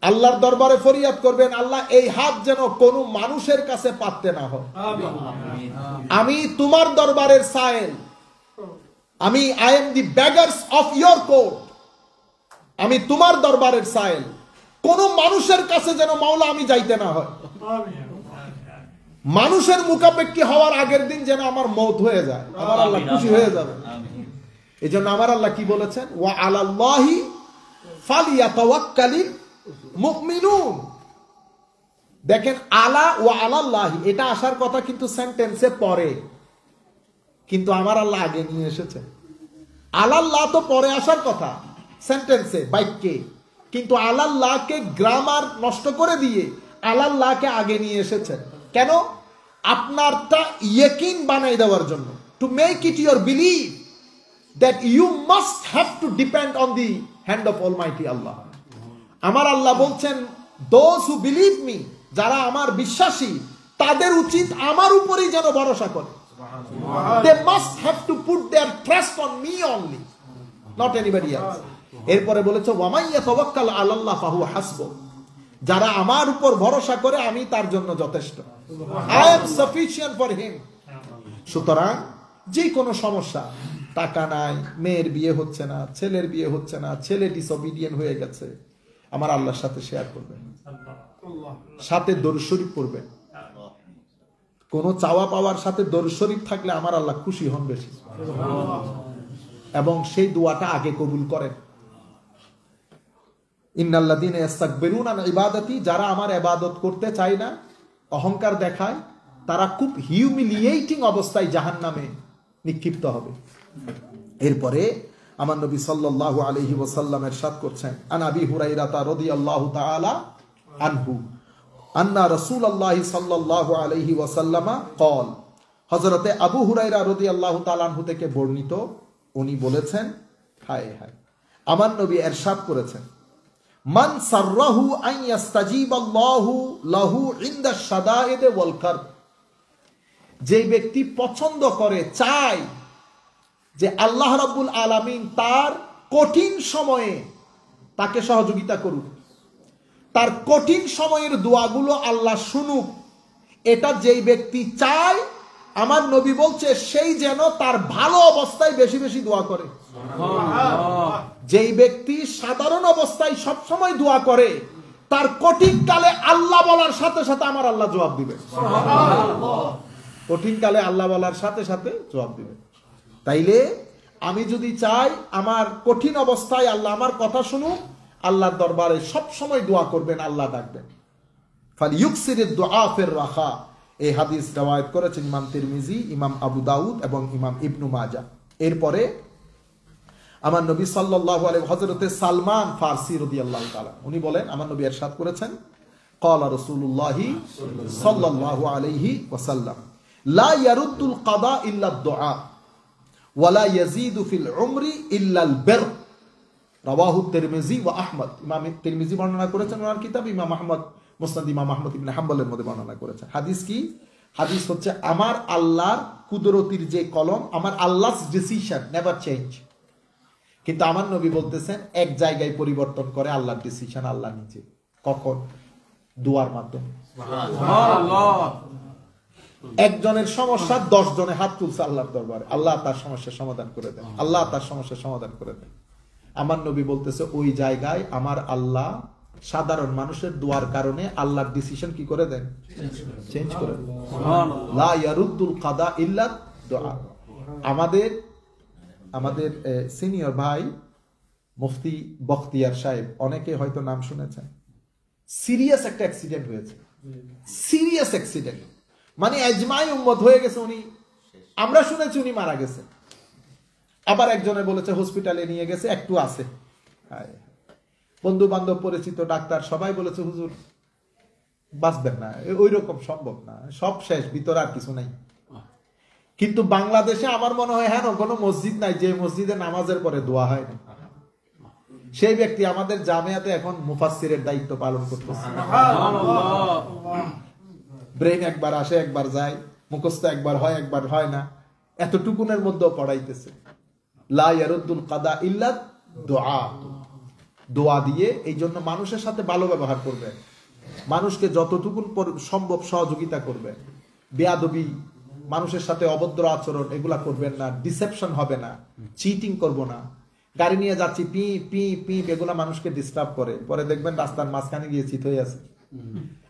আল্লাহর দরবারে ফরিয়াদ করবেন, আল্লাহ এই হাত যেন কোনো মানুষের কাছে পাততে না হয়। আমি তোমার দরবারের সায়েল, আমি I am the beggars of your court, আমি তোমার দরবারের সায়েল, কোন মানুষের কাছে যেন মাওলা আমি যাইতে না হয়। মানুষের মুখাপেক্ষী হওয়ার আগের দিন যেন আমার মওত হয়ে যায়, আমার আল্লাহ খুশি হয়ে যাবে। এই জন্য আমার আল্লাহ কি বলেছেন, ওয়া আলাল্লাহি ফালিয়াতাওয়াক্কালিল মুমিনুন। দেখেন, আলা ওয়া আলাল্লাহি এটা আসার কথা কিন্তু সেন্টেন্সে পরে, কিন্তু আমার আল্লাহ আগে নিয়ে এসেছে। আলাল্লাহ তো পরে আসার কথা সেন্টেন্সে, বাক্যে, কিন্তু আলাল্লাহকে গ্রামার নষ্ট করে দিয়ে আলাল্লাহকে আগে নিয়ে এসেছেন। কেন? আপনারটা ইয়াকিন বানাই দেওয়ার জন্য, to make it your believe that you must have to depend on the hand of almighty Allah. আমার আল্লাহ বলছেন, দোজ হু বিলিভ মি, যারা আমার বিশ্বাসী তাদের উচিত আমার উপরেই যেন ভরসা করে। They must have to put their trust on me only, not anybody else. এরপরে বলেছে, ওয়ামাই ইয়াতাওয়াক্কাল আলাল্লাহ ফাহুয়া হাসবুহ, যারা আমার উপর ভরসা করে আমি তার জন্য যথেষ্ট। I am sufficient for him. সুতরাং যে কোনো সমস্যা, টাকা নাই, মেয়ের বিয়ে হচ্ছে না, ছেলের বিয়ে হচ্ছে না, ছেলে ডিসঅবিডিয়েন্ট হয়ে গেছে, আমার আল্লাহর সাথে শেয়ার করবেন, সাথে দরুদ শরীফ পড়বেন। কোন চাওয়া পাওয়ার সাথে দরুদ শরীফ থাকলে আমার আল্লাহ খুশি হন বেশি, এবং সেই দোয়াটা আগে কবুল করেন। ইন্নাল্লাযীনা ইস্তাকবিরুনা আন ইবাদাতি, যারা আমার ইবাদত করতে চায় না, অহংকার দেখায়, তারা খুব হিউমিলিয়েটিং অবস্থায় জাহান্নামে নিক্ষিপ্ত হবে। এরপরে আমার নবী সাল্লাল্লাহু আলাইহি ওয়াসাল্লাম ইরশাদ করছেন, আন আবি হুরায়রা রাদিয়াল্লাহু তাআলা আনহু আন্না রাসূলুল্লাহ সাল্লাল্লাহু আলাইহি ওয়াসাল্লাম قال, হযরতে আবু হুরায়রা রাদিয়াল্লাহু তাআলা আনহু থেকে বর্ণিত, উনি বলেছেন, হায় হায়, আমার নবী ইরশাদ করেছেন, মান সাররাহু আন ইস্তাজিবাল্লাহু লাহু ইনদা শাদায়েদ ওয়াল কারব, যে ব্যক্তি পছন্দ করে, চায় যে আল্লাহ রাব্বুল আলামিন তার কঠিন সময়ে তাকে সহযোগিতা করুক, তার কঠিন সময়ের দোয়াগুলো আল্লাহ শুনুক, এটা যেই ব্যক্তি চায়, আমার নবী বলছে সেই যেন তার ভালো অবস্থায় বেশি বেশি দোয়া করে। যেই ব্যক্তি সাধারণ অবস্থায় সব সময় দোয়া করে, তার কঠিন কালে আল্লাহ বলার সাথে সাথে আমার আল্লাহ জবাব দিবে। কঠিন কালে আল্লাহ বলার সাথে সাথে জবাব দিবে। তাইলে আমি যদি চাই আমার কঠিন অবস্থায় আল্লাহ আমার কথা শুনুক, আল্লাহর দরবারে সব সময় দোয়া করবেন, আল্লাহ ডাকবেন। ফালিয়ুকসিরিদ দুআ ফির রাখা, এই হাদিস রওয়ায়াত করেছেন ইমাম তিরমিজি, ইমাম আবু দাউদ এবং ইমাম ইবনু মাজাহ। এরপরে আমার নবী সাল্লাল্লাহু আলাইহি হযরতে সালমান ফারসি রাদিয়াল্লাহু তাআলা উনি বলেন, আমার নবী ইরশাদ করেছেন, ক্বালা রাসূলুল্লাহ সাল্লাল্লাহু আলাইহি ওয়াসাল্লাম, লা ইয়ারুদ্দুল কাদা ইল্লা দুআ ওয়া লা ইয়াজিদু ফিল উমরি ইল্লা আল বির, রাওয়াহু তিরমিজি ওয়া আহমদ। ইমাম তিরমিজি বর্ণনা করেছেন ওনার কিতাব, ইমাম আহমদ মুসনাদ ইমাম আহমদ ইবনে হাম্বলের মধ্যে বর্ণনা করেছেন। হাদিস কি? হাদিস হচ্ছে, আমার আল্লাহর কুদরতির যে কলম, আমার আল্লাহস ডিসিশন নেভার চেঞ্জ, কিন্তু আমার নবী বলতেছেন এক জায়গায় পরিবর্তন করে আল্লাহর ডিসিশন আল্লাহ নিজে। কখন? দোয়ার মাধ্যমে। একজনের সমস্যা 10 জনে হাত তুলছে আল্লাহর দরবারে, আল্লাহ তার সমস্যার সমাধান করে দেন, আল্লাহ তার সমস্যার সমাধান করে দেন। আমার নবী বলতেছে ওই জায়গায় আমার আল্লাহ সাধারণ মানুষের দোয়ার কারণে আল্লাহর ডিসিশন কি করে দেন? চেঞ্জ করে দেন। লা ইয়ারুদ্দুল কাদা ইল্লা দুআ। আমাদের সিনিয়র ভাই মুফতি বখতিয়ার সাহেব, অনেকে হয়তো নাম শুনেছেন, সিরিয়াস একটা অ্যাক্সিডেন্ট হয়েছে, সিরিয়াস অ্যাক্সিডেন্ট, মানে আজমাই উম্মত হয়ে গেছে। উনি, আমরা শুনেছি উনি মারা গেছে, আবার একজনে বলেছে হসপিটালে নিয়ে গেছে, একটু আছে। বন্ধু বান্ধব, পরিচিত ডাক্তার সবাই বলেছে হুজুর বাঁচবেন না, ওই রকম সম্ভব না, সব শেষ, ভিতরে আর কিছু নাই। কিন্তু বাংলাদেশে আমার মনে হয় হ্যাঁ কোনো মসজিদ নাই যে মসজিদে নামাজের পরে দোয়া হয় না। সেই ব্যক্তি আমাদের জামিয়াতে এখন মুফাসসিরের দায়িত্ব পালন করতেছে। ব্রেন একবার আসে একবার যায়, মুখস্থ একবার হয় একবার হয় না, এতটুকুনের মধ্যেও পড়াইতেছে। লা ইয়ারুদ্দুল কাদা ইল্লা দুআ। দোয়া দিয়ে, এই জন্য মানুষের সাথে ভালো ব্যবহার করবে, মানুষকে যতটুকু সম্ভব সহযোগিতা করবে। বেয়াদবি, মানুষের সাথে অভদ্র আচরণ এগুলা করবেন না, ডিসেপশন হবে না, চিটিং করব না। গাড়ি নিয়ে যাচ্ছি পি পি পি, এগুলা মানুষকে ডিস্টার্ব করে, পরে দেখবেন রাস্তার মাঝখানে গিয়ে চিত হয়ে আছে।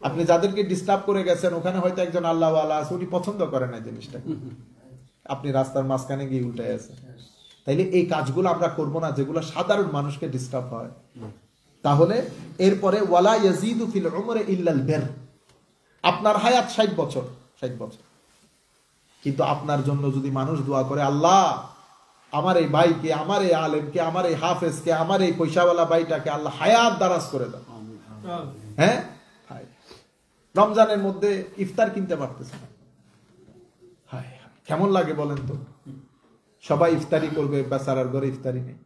আপনি যাদেরকে ডিস্টার্ব করে গেছেন ওখানে হয়তো একজন আল্লাহওয়ালা আছে, উনি পছন্দ করে না জিনিসটা, আপনি রাস্তার মাঝখানে গিয়ে উল্টে আছেন। তাইলে এই কাজগুলো আমরা করব না যেগুলো সাধারণ মানুষকে ডিস্টার্ব হয়। তাহলে এরপরে ওয়ালা ইয়াজিদু ফিল উমরি ইল্লাল বির। আপনার হায়াত 60 বছর, 60 বছর, কিন্তু আপনার জন্য যদি মানুষ দোয়া করে, আল্লাহ আমার এই ভাইকে, আমার এই আলেমকে, আমার এই হাফেজকে, আমার এই পয়সাওয়ালা ভাইটাকে আল্লাহ হায়াত দারাজ করে দাও। হ্যাঁ, রমজানের মধ্যে ইফতার কিনতে পারতেছে না, কেমন লাগে বলেন তো? সবাই ইফতারি করবে, বেচারার ঘরে ইফতারি নেই।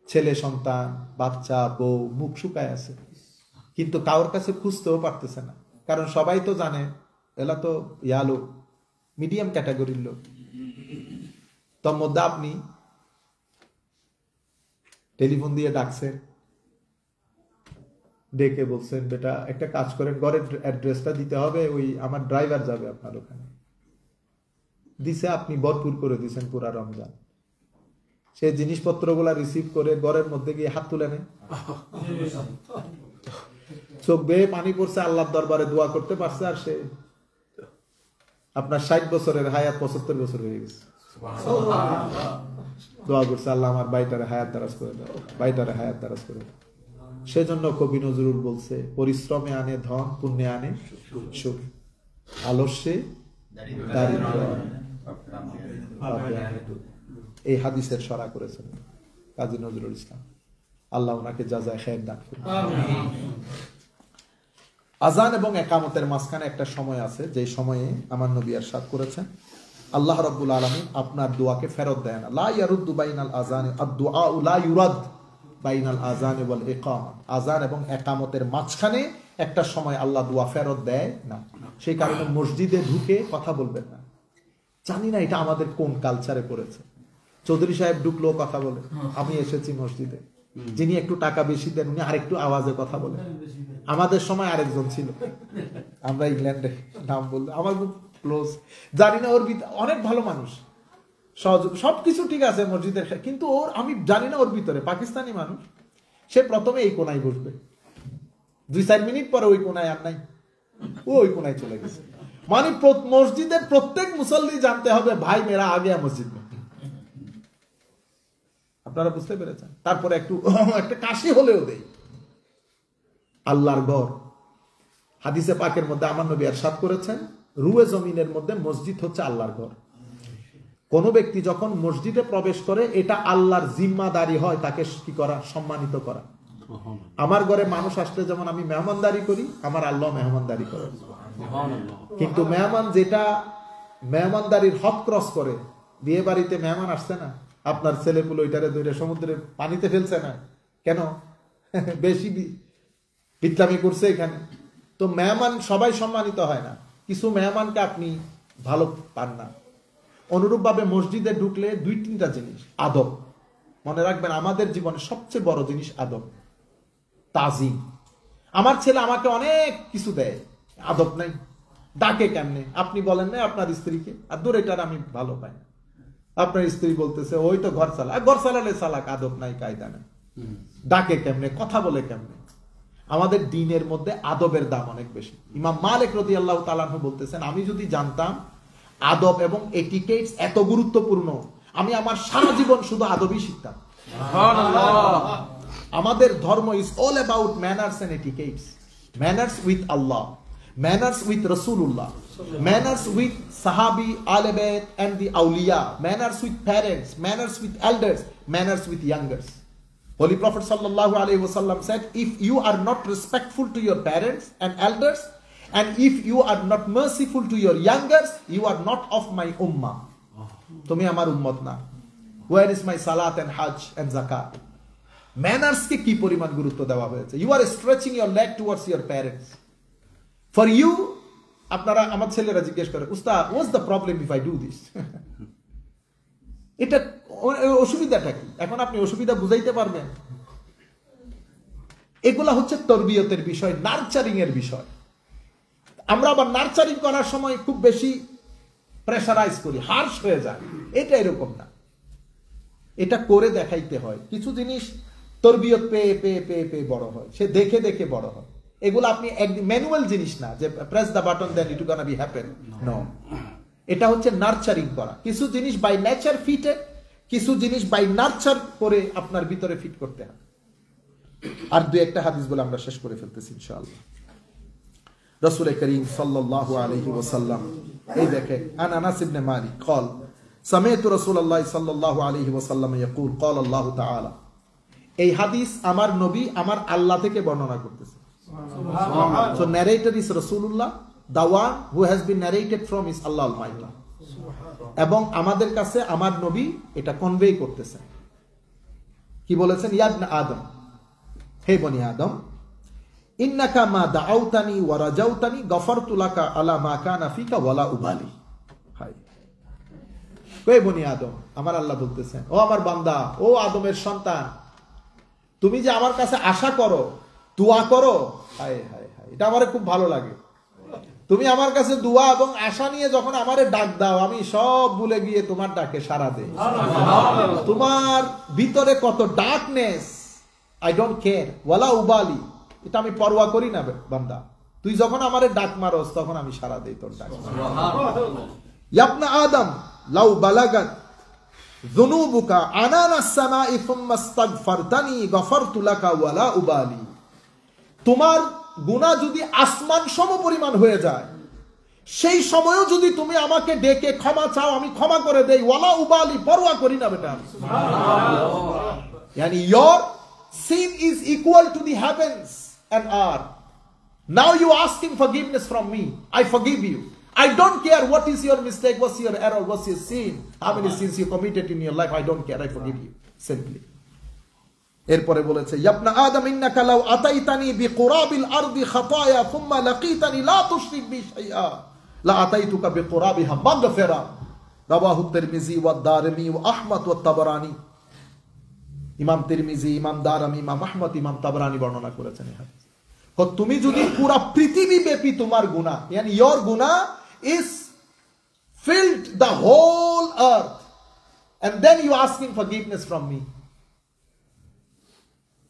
ছেলে সন্তান, বাচ্চা, বউ মুখ শুকায় আছে, কিন্তু কারোর কাছে খুঁজতেও পারতেছে না, কারণ সবাই তো জানে এলা তো ইয়ালো মিডিয়াম ক্যাটাগরির লোক। তোর মধ্যে আপনি টেলিফোন দিয়ে ডাকছেন, ডেকে বলছেন বেটা একটা কাজ করেন, ঘরের অ্যাড্রেসটা দিতে হবে, ওই আমার ড্রাইভার যাবে আপনার ওখানে। দিছে, আপনি ভরপুর করে দিছেন পুরা রমজান। সে জিনিসপত্রগুলা রিসিভ করে ঘরের মধ্যে গিয়ে হাত তুলে নেয়, চোখ বেয়ে পানি পড়ছে, আল্লাহর দরবারে দোয়া করতে পারছে, আর সে আপনার 60 বছরের হায়াত 75 বছর হয়ে গেছে। দোয়া করছে, আল্লাহ আমার বাইটারে হায়াত দারাজ করে দাও, বাইটারে হায়াত দারাজ করে দাও। সেজন্য কবি নজরুল বলছে, পরিশ্রমে আনে ধন, পুণ্যে আনে সুখ, আলস্যে দারিদ্র। এই হাদিসের সরা করেছেন কাজী নজরুল ইসলাম, আল্লাহ ওনাকে জাযায়ে খায়ের দান করুন। আযান এবং ইকামতের মাঝখানে একটা সময় আছে, যে সময়ে আমার নবী ইরশাদ করেছেন, আল্লাহ রাব্বুল আলামিন আপনার দোয়াকে ফেরত দেয় না। লা ইয়ারুদ্দু বাইনাল আযানি আদ-দুআ লা ইউরাদ বাইনাল আযানি ওয়াল ইকামা। আযান এবং ইকামতের মাঝখানে একটা সময় আল্লাহ দোয়া ফেরত দেয় না। সেই কারণে মসজিদে ঢুকে কথা বলবেন না। জানি না এটা আমাদের কোন কালচারে পড়েছে। চৌধুরী সাহেব ঢুকলো কথা বলে, আমি এসেছি মসজিদে, যিনি একটু টাকা বেশি দেন উনি আরেকটু আওয়াজে কথা বলেন। আমাদের সময় আরেকজন ছিল, আমরা ইংল্যান্ডে, নাম বললো, আমার খুব ক্লোজ, জানি না ওর অনেক ভালো মানুষ, সহযোগ সবকিছু ঠিক আছে মসজিদের, কিন্তু ওর আমি জানি না ওর ভিতরে পাকিস্তানি মানুষ, সে প্রথমে এই কোনায় বসবে, 2-4 মিনিট পরে ওই কোনায় আর নাই, ও ওই কোনায় চলে গেছে। মানে মসজিদের প্রত্যেক মুসল্লি জানতে হবে ভাই মেরা আগে মসজিদ में। আপনারা বুঝতে পেরেছেন? তারপরে একটা কাশি হলেও দেই। আল্লাহর ঘর, হাদিসে পাকের মধ্যে আমার নবী ইরশাদ করেছেন, রুয়ে জমিনের মধ্যে মসজিদ হচ্ছে আল্লাহর ঘর। কোন ব্যক্তি যখন মসজিদে প্রবেশ করে, এটা আল্লাহর জিম্মাদারি হয় তাকে কি করা, সম্মানিত করা। আমার ঘরে মানুষ আসলে যেমন আমি মেহমানদারি করি, আমার আল্লাহ মেহমানদারি করে। কিন্তু মেহমান যেটা মেহমানদারির হক ক্রস করে, বিয়ে বাড়িতে মেহমান আসছে না, আপনার ছেলেপুলে ওইটারে ধরে সমুদ্রের পানিতে ফেলছে না কেন, বেশি বিত্লামি করছে এখানে, তো মেহমান সবাই সম্মানিত হয় না, কিছু মেহমানকে আপনি ভালো পান না। অনুরূপ ভাবে মসজিদে ঢুকলে 2-3টা জিনিস, আদব মনে রাখবেন, আমাদের জীবনে সবচেয়ে বড় জিনিস আদব, তাজিম। আমার ছেলে আমাকে অনেক কিছু দেয়, আদব নাই, ডাকে কেমনে, আপনি বলেন না আপনার স্ত্রীকে, আর দূর এটার আমি ভালো পাই না। আপনার স্ত্রী বলতেছে ওই তো ঘর চালা, ঘর চালালে চালাক, আদব নাই, কায়দা নাই। ডাকে কেমনে, কথা বলে কেমনে। আমাদের দ্বীনের মধ্যে আদবের দাম অনেক বেশি। ইমাম মালিক রাদিয়াল্লাহু তাআলা আনহু বলতেছেন, আমি যদি জানতাম আদব এবং এটিকেটস এত গুরুত্বপূর্ণ, আমি আমার সারা জীবন শুধু আদবই শিখতাম। সুবহানাল্লাহ। আমাদের ধর্ম is all about manners and etiquettes. Manners with Allah, manners with Rasulullah, manners with Sahabi, Ahle Bayt and the Awliya, manners with parents, manners with elders, manners with youngers. Holy Prophet sallallahu alaihi wasallam said, if you are not respectful to your parents and elders, and if you are not merciful to your youngers, you are not of my ummah. Tumi amar ummat na. Where is my salat and hajj and zakat? Manners ke ki poriman gurutto dewa hoyeche. You are stretching your leg towards your parents. For you, আপনারা আমার ছেলেরা জিজ্ঞেস করে, উস্তাদ, what's the problem if I do this? এটা অসুবিধাটা কি? এখন আপনি অসুবিধা বুঝাইতে পারবেন? এগুলা হচ্ছে তরবিয়তের বিষয়, নার্চারিং এর বিষয়। আমরা আবার নার্চারিং করার সময় খুব বেশি প্রেসারাইজ করি, হার্শ হয়ে যায়। এটা এরকম না, এটা করে দেখাইতে হয়। কিছু জিনিস তরবিয়ত পেয়ে পেয়ে পেয়ে পেয়ে বড় হয়, সে দেখে দেখে বড় হয়। এগুলো আপনি একদম ম্যানুয়াল জিনিস না যে press the button then it gonna be happen, no. এটা হচ্ছে নার্চারিং করা। কিছু জিনিস বাই নেচার ফিটে, কিছু জিনিস বাই নার্চার করে আপনার ভিতরে ফিট করতে হয়। আর দুই একটা হাদিস বলে আমরা শেষ করে ফেলতেছি ইনশাআল্লাহ। রাসূল করিম সাল্লাল্লাহু আলাইহি ওয়াসাল্লাম, এই দেখেন, আন আনাস ইবনে মালিক قال سمعت رسول الله صلى الله عليه وسلم يقول قال الله تعالى। এই হাদিস আমার নবী আমার আল্লাহ থেকে বর্ণনা করতেছে। Subhanallah. So narrator is Rasulullah, the one who has been narrated from is Allah Almighty. এবং আমাদের কাছে আমার নবী এটা কনভে করতেছেন। কি বলেছেন? ইয়া ইবনে আদম, হে বনি আদম, ইন্নাকা মা দাআউতানি ওয়া রাজাউতানি গফারতু লাকা আলা মা কানা ফিকা ওয়ালা উবালি। হাই, হে বনি আদম, আমার আল্লাহ বলতেছেন, ও আমার বান্দা, ও আদমের সন্তান, তুমি যে আমার কাছে আশা করো, দোয়া করো, হায় হায় হায়, এটা আমারে খুব ভালো লাগে। তুমি আমার কাছে দোয়া এবং আশা নিয়ে যখন আমারে ডাক দাও, আমি সব ভুলে গিয়ে তোমার ডাকে সাড়া দেই। তোমার ভিতরে কত ডার্কনেস, আই ডোন্ট কেয়ার, ওয়ালা উবালি, এটা আমি পরোয়া করি না বান্দা। তুই যখন আমারে ডাক মারস তখন আমি সাড়া দেই তোর ডাক। ইবনে আদম লাউ বালাগাত যুনুবুকা আনানাস সামাই সুম্মা ইস্তাগফারতানি গফারতু লাকা ওয়ালা উবালি। তোমার গুনাহ যদি আসমান সম পরিমাণ হয়ে যায়, সেই সময়ও যদি তুমি আমাকে ডেকে ক্ষমা চাও, আমি ক্ষমা করে দেই, ওয়ালা উবালি, পরোয়া করি না বেটা। সুবহানাল্লাহ। yani your sin is equal to the heavens and earth. Now you asking forgiveness from me, I forgive you. I don't care what is your mistake, what's your error, what's your sin, how many sins you committed in your life, I don't care, I forgive you simply. এরপরে বলেছে, ইবনে আদম ইন্নাকা লাউ আতাইতানি বিকুরাবিল আরদি খাতায়া সুম্মা লাকিতানি লা তুশরিক B শাইআ লা আতাইতুকা বিকুরাবিহা মাগফিরা। রাওয়াহু তিরমিজি ওয়া দারমি ওয়া আহমদ ওয়া তাবরানী। ইমাম তিরমিজি, ইমাম দারমি, ইমাম আহমদ, ইমাম তাবরানী বর্ণনা করেছেন এই হাদিস। তুমি যদি পুরো পৃথিবী ব্যাপী তোমার গুনাহ, yani your গুনাহ is filled the whole earth, and then you asking forgiveness from me.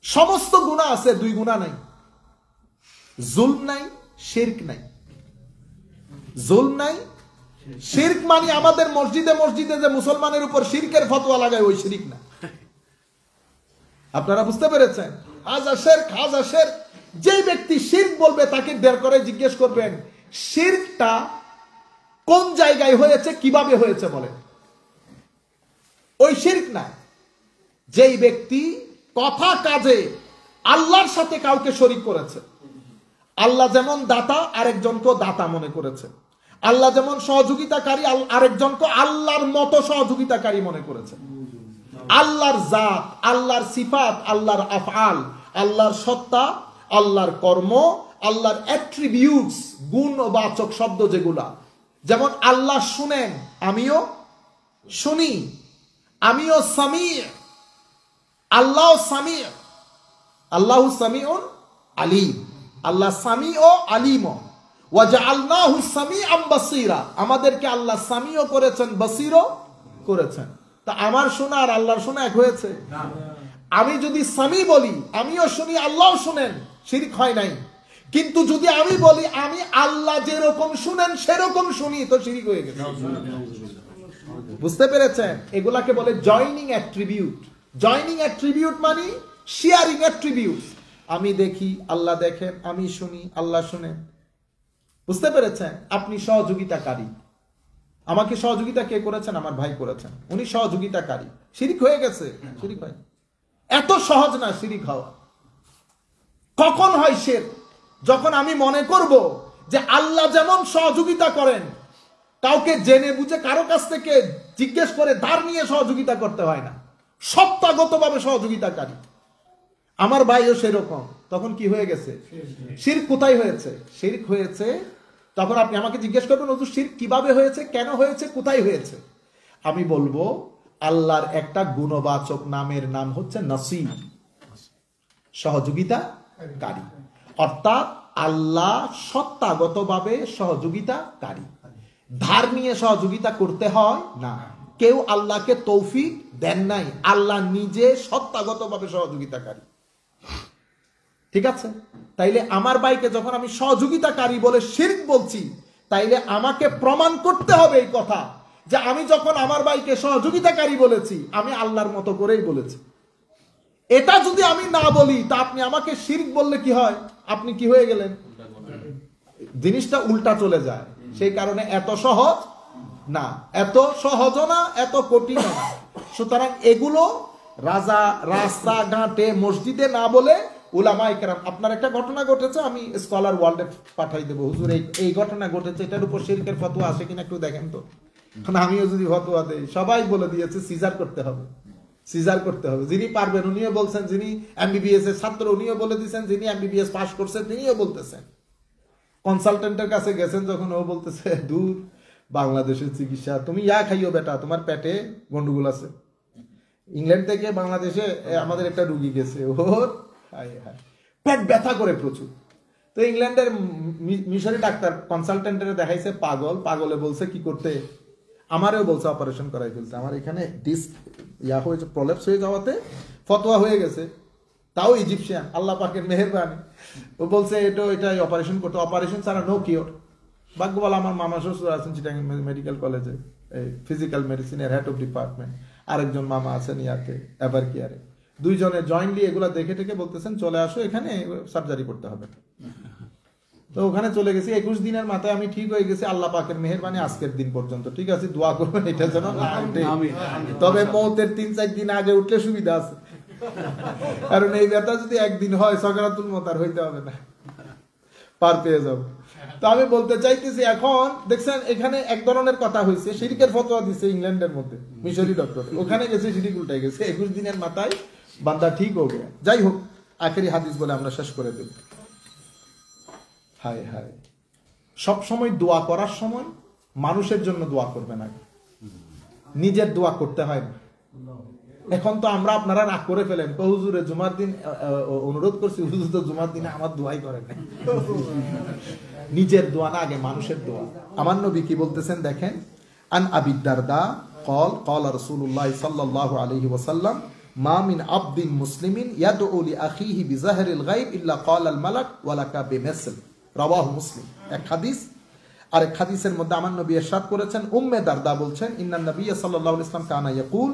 সমস্ত গুনাহ আছে, দুই গুনাহ নাই, জুলম নাই, শিরক নাই। জুলম নাই, শিরক মানে আমাদের মসজিদে মসজিদে যে মুসলমানের উপর শিরকের ফতোয়া লাগায় ওই শিরক না। আপনারা বুঝতে পেরেছেন? হাজা শিরক, হাজা শিরক। যে ব্যক্তি শিরক বলবে তাকে বের করে জিজ্ঞেস করবেন, শিরকটা কোন জায়গায় হয়েছে, কিভাবে হয়েছে বলেন। ওই শিরক না। যেই ব্যক্তি কথা কাজে আল্লাহর সাথে কাউকে শরীক করেছে, আল্লাহ যেমন দাতা আরেকজনকে দাতা মনে করেছে, আল্লাহ যেমন সহযোগিতাকারী আরেকজনকে আল্লাহর মতো সহযোগিতাকারী মনে করেছে, আল্লাহর জাত, আল্লাহর সিফাত, আল্লাহর আফআল, আল্লাহর সত্তা, আল্লাহর কর্ম, আল্লাহর অ্যাট্রিবিউটস, গুণবাচক শব্দ যেগুলা, যেমন আল্লাহ শুনেন, আমিও শুনি, আমিও সামি, আল্লাহ সামি, আল্লাহু সামিউন আলিম, আল্লাহ সামি ও আলিম। ওয়া জাআলনাহু সামিআম বাসীরা, আমাদেরকে আল্লাহ সামিও করেছেন, বসীরও করেছেন। তা আমার শোনা আর আল্লাহর শোনা এক হয়েছে? আমি যদি সামি বলি, আমিও শুনি আল্লাহও শুনেন, শিরক হয় নাই। কিন্তু যদি আমি বলি আমি আল্লাহ যেরকম শুনেন সেরকম শুনি, তো শিরক হয়ে গেছে। বুঝতে পেরেছেন? এগুলাকে বলে জয়নিং অ্যাট্রিবিউট। জয়নিং অ্যাট্রিবিউট মানে শেয়ারিং অ্যাট্রিবিউট। আমি দেখি, আল্লাহ দেখেন, আমি শুনি, আল্লাহ শুনেন। বুঝতে পেরেছেন? আপনি সহযোগিতাকারী। আমাকে সহযোগিতা কে করেছেন? আমার ভাই করেছেন, উনি সহযোগিতাকারী। শিরক হয়ে গেছে? শিরক হয়। এত সহজ না শিরক হওয়া। কখন হয় শিরক? যখন আমি মনে করব যে আল্লাহ যেমন সহযোগিতা করেন, কাউকে জেনে বুঝে কারো কাছ থেকে জিজ্ঞেস করে ধার নিয়ে সহযোগিতা করতে হয় না, সত্তাগতভাবে সহযোগিতাকারী। আমার ভাইও সেরকম। তখন কি হয়ে গেছে? শিরক কোথায় হয়েছে? শিরক হয়েছে তখন আপনি আমাকে জিজ্ঞেস করবেন, হুজুর শিরক কিভাবে হয়েছে, কেন হয়েছে, কোথায় হয়েছে? আমি বলবো আল্লাহর একটা গুণবাচক নামের নাম হচ্ছে নাসির, সহযোগিতাকারী। অর্থাৎ আল্লাহ সত্তাগতভাবে সহযোগিতাকারী। ধার নিয়ে সহযোগিতা করতে হয় না। কেউ আল্লাহকে তৌফিক দেন নাই, আল্লাহ নিজে সত্তাগতভাবে সহযোগিতাকারী। ঠিক আছে? তাইলে আমার ভাইকে যখন আমি সহযোগিতাকারী বলে শিরক বলছি, তাইলে আমাকে প্রমাণ করতে হবে এই কথা যে আমি যখন আমার ভাইকে সহযোগিতাকারী বলেছি, আমি আল্লাহর মতো করেই বলেছি। এটা যদি আমি না বলি, তা আপনি আমাকে শিরক বললে কি হয়? আপনি কি হয়ে গেলেন? জিনিসটা উল্টা চলে যায়। সেই কারণে এত সহজ না, এত সহজ না, এত কঠিন না। সুতরাং এগুলো রাস্তাঘাটে মসজিদে না বলে উলামায়ে কেরাম, আপনার একটা ঘটনা ঘটেছে, আমি স্কলার ওয়ার্ল্ডে পাঠাই দেবো, হুজুর এই ঘটনা ঘটেছে, এটার উপর শিরকের ফতোয়া আসে কিনা একটু দেখেন তো। আমিও যদি ফতোয়া দেই, সবাই বলে দিয়েছে সিজার করতে হবে, সিজার করতে হবে। যিনি পারবেন উনিও বলছেন, যিনি এমবিবিএস এর ছাত্র উনিও বলে দিচ্ছেন, যিনি এমবিবিএস পাস করছেন তিনিও বলতেছেন। কনসালটেন্টের কাছে গেছেন যখন, ও বলতেছে দূর বাংলাদেশের চিকিৎসা, তুমি ইয়া খাইও বেটা, তোমার পেটে গন্ডগোল আছে। ইংল্যান্ড থেকে বাংলাদেশে আমাদের একটা রুগী গেছে, ওর পেট ব্যথা করে প্রচুর। তো ইংল্যান্ডের মিশরি ডাক্তার কনসালটেন্টের দেখাইছে পাগল, পাগলে বলছে কি করতে, আমারও বলছে অপারেশন করাই ফেলছে, আমার এখানে ডিস্ক ইয়া হয়েছে, প্রলেপস হয়ে যাওয়াতে ফতোয়া হয়ে গেছে। তাও ইজিপশিয়ান, আল্লাহ পাকের মেহেরবানি। ও বলছে এটাই অপারেশন করতে, অপারেশন ছাড়া নো কিওর। ভাগ্যবালা আমার মামা শ্বশুর আছেন চিটাং মেডিকেল কলেজে, এই ফিজিক্যাল মেডিসিনের হেড অফ ডিপার্টমেন্ট। আরেকজন মামা আছেন ইয়াতে এভার কেয়ারে। দুইজনে জয়েন্টলি এগুলা দেখে টেকে বলতেছেন চলে আসো এখানে, সার্জারি করতে হবে। তো ওখানে চলে গেছি, 21 দিনের মাথায় আমি ঠিক হয়ে গেছি, আল্লাহ পাকের মেহেরবানি আজকের দিন পর্যন্ত ঠিক আছে। দোয়া করবেন এটা যেন না উঠে, তবে মৌতের 3-4 দিন আগে উঠলে সুবিধা আছে, কারণ এই ব্যথা যদি একদিন হয় সকারাতুল মত আর হইতে হবে না, পার পেয়ে যাবো। তো আমি বলতে চাইতেছি, এখন দেখছেন এখানে এক ধরনের কথা হয়েছে, শিরকের ফতোয়া দিচ্ছে ইংল্যান্ডের মধ্যে মিশরি ডক্টর, ওখানে গেছে শিরক উল্টাই গেছে, 21 দিনের মাথায় বান্দা ঠিক হবে। যাই হোক, আখেরি হাদিস বলে আমরা শেষ করে দেব। হায় হায়, সব সময় দোয়া করার সময় মানুষের জন্য দোয়া করবে না, নিজের দোয়া করতে হয় না। এখন তো আমরা আপনারা রাগ করে ফেলেন, হুজুরে জুমার দিন অনুরোধ করছি, হুজুর তো জুমার দিনে আমার দোয়াই করেন না। নিজের দোয়া না, আগে মানুষের দোয়া। আমার নবী কি বলতেছেন দেখেন, আন আবি দারদা قال قال رسول الله صلى الله عليه وسلم ما من عبد مسلم يدعو لاخيه بظهر الغيب الا قال الملك ولك بمثل রাওয়াহু মুসলিম। এক হাদিস। আর এক হাদিসের মধ্যে আমার নবী ইরশাদ করেছেন, উম্মে দারদা বলছেন, ইন্নান নবী সাল্লাল্লাহু আলাইহি ওয়াসাল্লাম কানা ইয়াকুল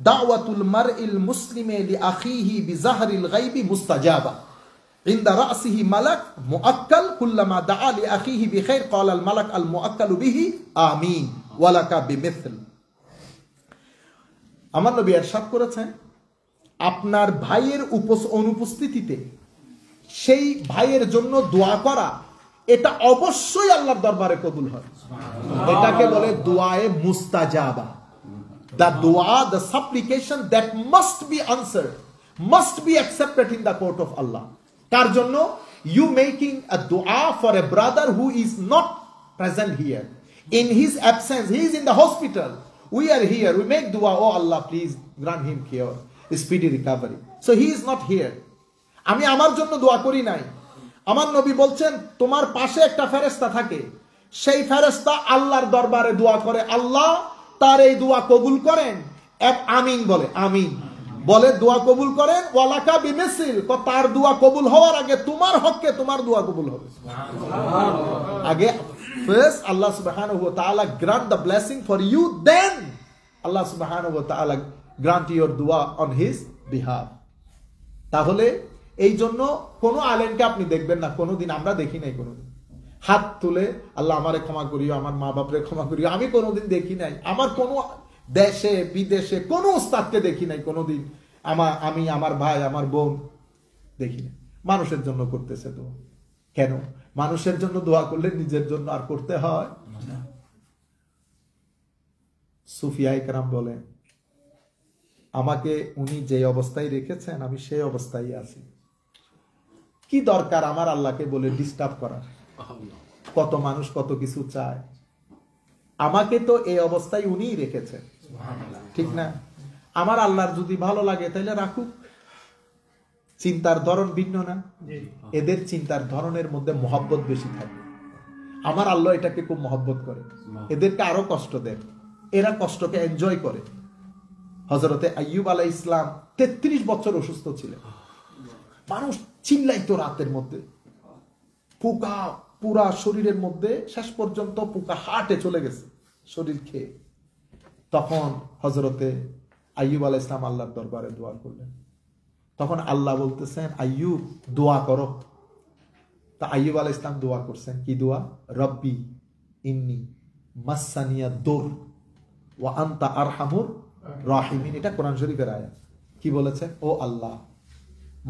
দাওয়াতুল মারইল মুসলিমি লিআখিহি বিজাহরিল গায়বি মুস্তাজাবা ইনদা রাসিহি মালাক মুআক্কাল কুল্লামা দাআ লিআখিহি বিখাইর ক্বালা আল মালাক আল মুআক্কালু বিহি আমিন ওয়ালাকা বিমিথল। আমার নবী ইরশাদ করেছেন, আপনার ভাইয়ের অনুপস্থিতিতে সেই ভাইয়ের জন্য দোয়া করা, এটা অবশ্যই আল্লাহর দরবারে কবুল হয়। এটাকে বলে দুআয়ে মুস্তাজাবা। The dua, the supplication that must be answered, must be accepted in the court of Allah. তার জন্য you making a dua for a brother who is not present here. In his absence, he is in the hospital. We are here. We make dua, oh Allah, please grant him cure, speedy recovery. So he is not here. আমি আমার জন্য দোয়া করি নাই। আমার নবী বলছেন, তোমার পাশে একটা ফেরেশতা থাকে, সেই ফেরেশতা আল্লাহর দরবারে দোয়া করে, আল্লাহ তার এই দোয়া কবুল করেন, আমিন বলে, আমিন বলে দোয়া কবুল করেন, ওয়ালাকা বিমিসল, তার দোয়া কবুল হওয়ার আগে তোমার হককে তোমার দোয়া কবুল হবে। আগে first Allah subhanahu wa ta'ala grant the blessing for you, then Allah subhanahu wa ta'ala grant your dua on his behalf. তাহলে এই জন্য কোন আলেমকে আপনি দেখবেন না, কোনোদিন আমরা দেখি নাই কোনোদিন হাত তুলে আল্লাহ আমারে ক্ষমা করিও, আমার মা বাপরে ক্ষমা করিও, আমি কোনোদিন দেখি নাই। আমার কোনো দেশে বিদেশে কোন উস্তাদকে দেখি নাই কোনোদিন আমি আমার ভাই আমার বোন দেখি নাই। মানুষের জন্য করতেছে দোয়া। কেন? মানুষের জন্য দোয়া করলে নিজের জন্য আর করতে হয় না। সুফিয়ায়ে কেরাম বলেন, আমাকে উনি যে অবস্থায় রেখেছেন আমি সেই অবস্থায় আছি, কি দরকার আমার আল্লাহকে বলে ডিস্টার্ব করার? কত মানুষ কত কিছু চায়, আমাকে তো এই অবস্থায় উনিই রেখেছেন, ঠিক না? আমার আল্লাহর যদি ভালো লাগে তাহলে রাখুক। চিন্তার ধরন ভিন্ন না, এদের চিন্তার ধরনের মধ্যে মহব্বত বেশি থাকে। আমার আল্লাহ এটাকে খুব মহব্বত করে, এদেরকে আরো কষ্ট দেন, এরা কষ্টকে এনজয় করে। হযরতে আইয়ুব আলাইহিস ইসলাম 33 বছর অসুস্থ ছিলেন, মানুষ চিল্লাইতো রাতের মধ্যে, পোকা পুরা শরীরের মধ্যে, শেষ পর্যন্ত পোকা হার্টে চলে গেছে শরীর খেয়ে। তখন হযরতে আইয়ুব আলাইহিস ইসলাম আল্লাহর দরবারে দোয়া করলেন। তখন আল্লাহ বলতেছেন, আইয়ুব দোয়া করো। তা আইয়ুব আলাইহিস ইসলাম দোয়া করছেন, কি দোয়া? রব্বি ইন্নী মাসসানিয়া দুর ওয়া আনতা আরহামুর রাহিমিন। এটা কোরআন শরীফের আয়াত। কি বলেছেন? ও আল্লাহ,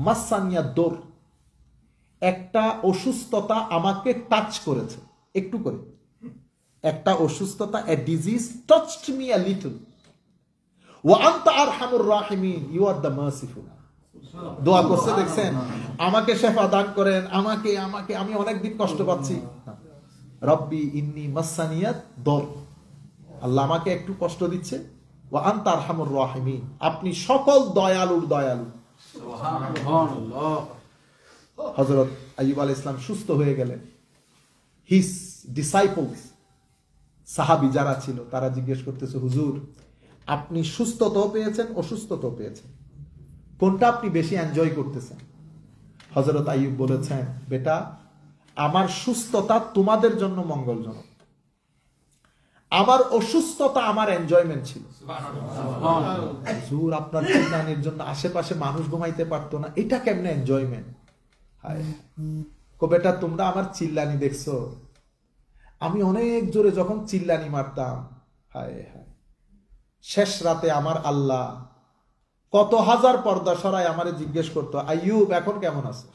মাসসানিয়া দুর, একটা অসুস্থতা আমাকে টাচ করেছে একটু করে, একটা অসুস্থতা, a disease touched me a little, ওয়া আনতা আরহামুর রাহিমিন, you are the merciful। দোয়া করছে, দেখছেন? আমাকে শেফা দান করেন, আমাকে আমাকে আমি অনেক দিন কষ্ট পাচ্ছি। রব্বি ইন্নী মাসসানিয়াত দুর, আল্লাহ আমাকে একটু কষ্ট দিচ্ছে, ওয়া আনতা আরহামুর রাহিমিন, আপনি সকল দয়ালুর দয়ালু। সুবহানাল্লাহ। হযরত আইয়ুব আলাইহিস সালাম সুস্থ হয়ে গেলেন। হিজ ডিসাইপলস, সাহাবী যারা ছিল, তারা জিজ্ঞেস করতেছে, হুজুর আপনি সুস্থতাও পেয়েছেন অসুস্থতাও পেয়েছেন, কোনটা আপনি বেশি এনজয় করতেছেন? হযরত আইয়ুব বলেছেন, বেটা আমার সুস্থতা তোমাদের জন্য মঙ্গলজনক, আমার অসুস্থতা আমার এনজয়মেন্ট ছিল। হুজুর আপনার চিন্তানির জন্য আশেপাশে মানুষ ঘুমাইতে পারতো না, এটা কেমনে এনজয়মেন্ট? হায় কো বেটা, তোমরা আমার চিল্লানি দেখছো, আমি অনেক জোরে যখন চিল্লানি মারতাম, হায় হায়, শেষ রাতে আমার আল্লাহ কত হাজার পর্দা সরায় আমারে জিজ্ঞেস করতো, আইয়ুব এখন কেমন আছে?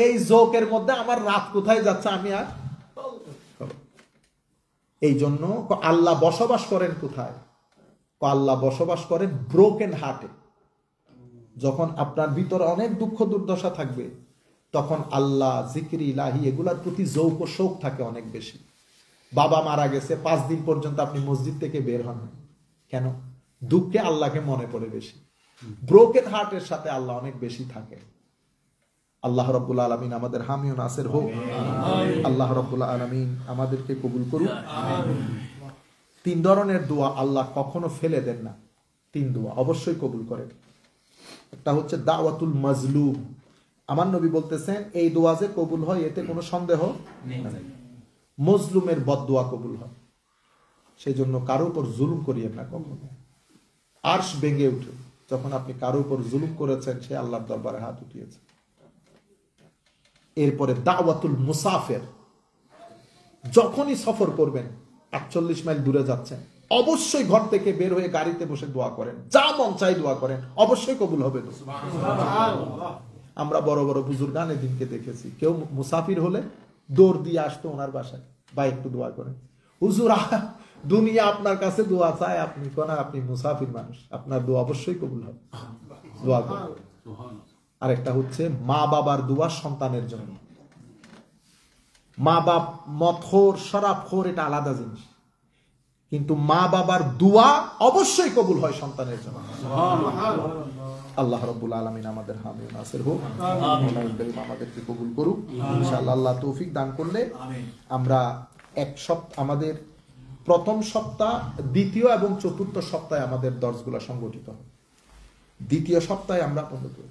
এই জোকের মধ্যে আমার রাত কোথায় যাচ্ছে আমি আর। এই জন্য আল্লাহ বসবাস করেন কোথায়? আল্লাহ বসবাস করেন ব্রোকেন হার্টে। যখন আপনার ভিতরে অনেক দুঃখ দুর্দশা থাকবে, তখন আল্লাহ, জিকির ইলাহি, এগুলার প্রতি যৌক শৌক থাকে অনেক বেশি। বাবা মারা গেছে, 5 দিন পর্যন্ত আপনি মসজিদ থেকে বের হন, কেন? দুঃখে আল্লাহকে মনে পড়ে বেশি। ব্রোকেন হার্টের সাথে আল্লাহ অনেক বেশি থাকে। আল্লাহ রাব্বুল আলামিন আমাদের হামি ও নাসির হোক। আল্লাহ রাব্বুল আলামিন আমাদেরকে কবুল করুক। 3 ধরনের দোয়া আল্লাহ কখনো ফেলে দেন না, 3 দোয়া অবশ্যই কবুল করেন। একটা হচ্ছে দাওয়াতুল মাজলুম। আমার নবী বলতেছেন, এই দোয়া যে কবুল হয় এতে কোনো সন্দেহ নেই। মজলুমের বদদোয়া কবুল হয়, সেই জন্য কারো উপর জুলুম করিয়েন না কখনো। আরশ ভেঙে উঠে যখন আপনি কারো উপর জুলুম করেছেন, সে আল্লাহর দরবারে হাত উঠিয়েছে। এরপরে দাওয়াতুল মুসাফির, যখনই সফর করবেন, 48 মাইল দূরে যাচ্ছেন, অবশ্যই ঘর থেকে বের হয়ে গাড়িতে বসে দোয়া করেন, যা মন চাই দোয়া করেন, অবশ্যই কবুল হবে। আমরা বড় বড় বুজুর্গান এদিনকে দেখেছি, কেউ মুসাফির হলে দৌড় দিয়ে আসতো ওনার বাসায়, বা একটু দোয়া করেন। হুজুর দুনিয়া আপনার কাছে দোয়া চায়, আপনি কোন, আপনি মুসাফির মানুষ, আপনার দোয়া অবশ্যই কবুল হবে, দোয়া করেন। আরেকটা হচ্ছে মা বাবার দোয়া সন্তানের জন্য। মা বাপ মদখোর শরাবখোর এটা আলাদা জিনিস, কিন্তু মা বাবার দোয়া অবশ্যই কবুল হয় সন্তানের জন্য। আল্লাহ রাব্বুল আলামিন আমাদের হামি নাসির হোক, আমাদেরকে কবুল করুক ইনশাআল্লাহ। আল্লাহ তৌফিক দান করলে আমরা এক সপ্তাহ, আমাদের প্রথম সপ্তাহ, দ্বিতীয় এবং চতুর্থ সপ্তাহে আমাদের দর্শগুলো সংগঠিত হয়। দ্বিতীয় সপ্তাহে আমরা বন্ধ করি।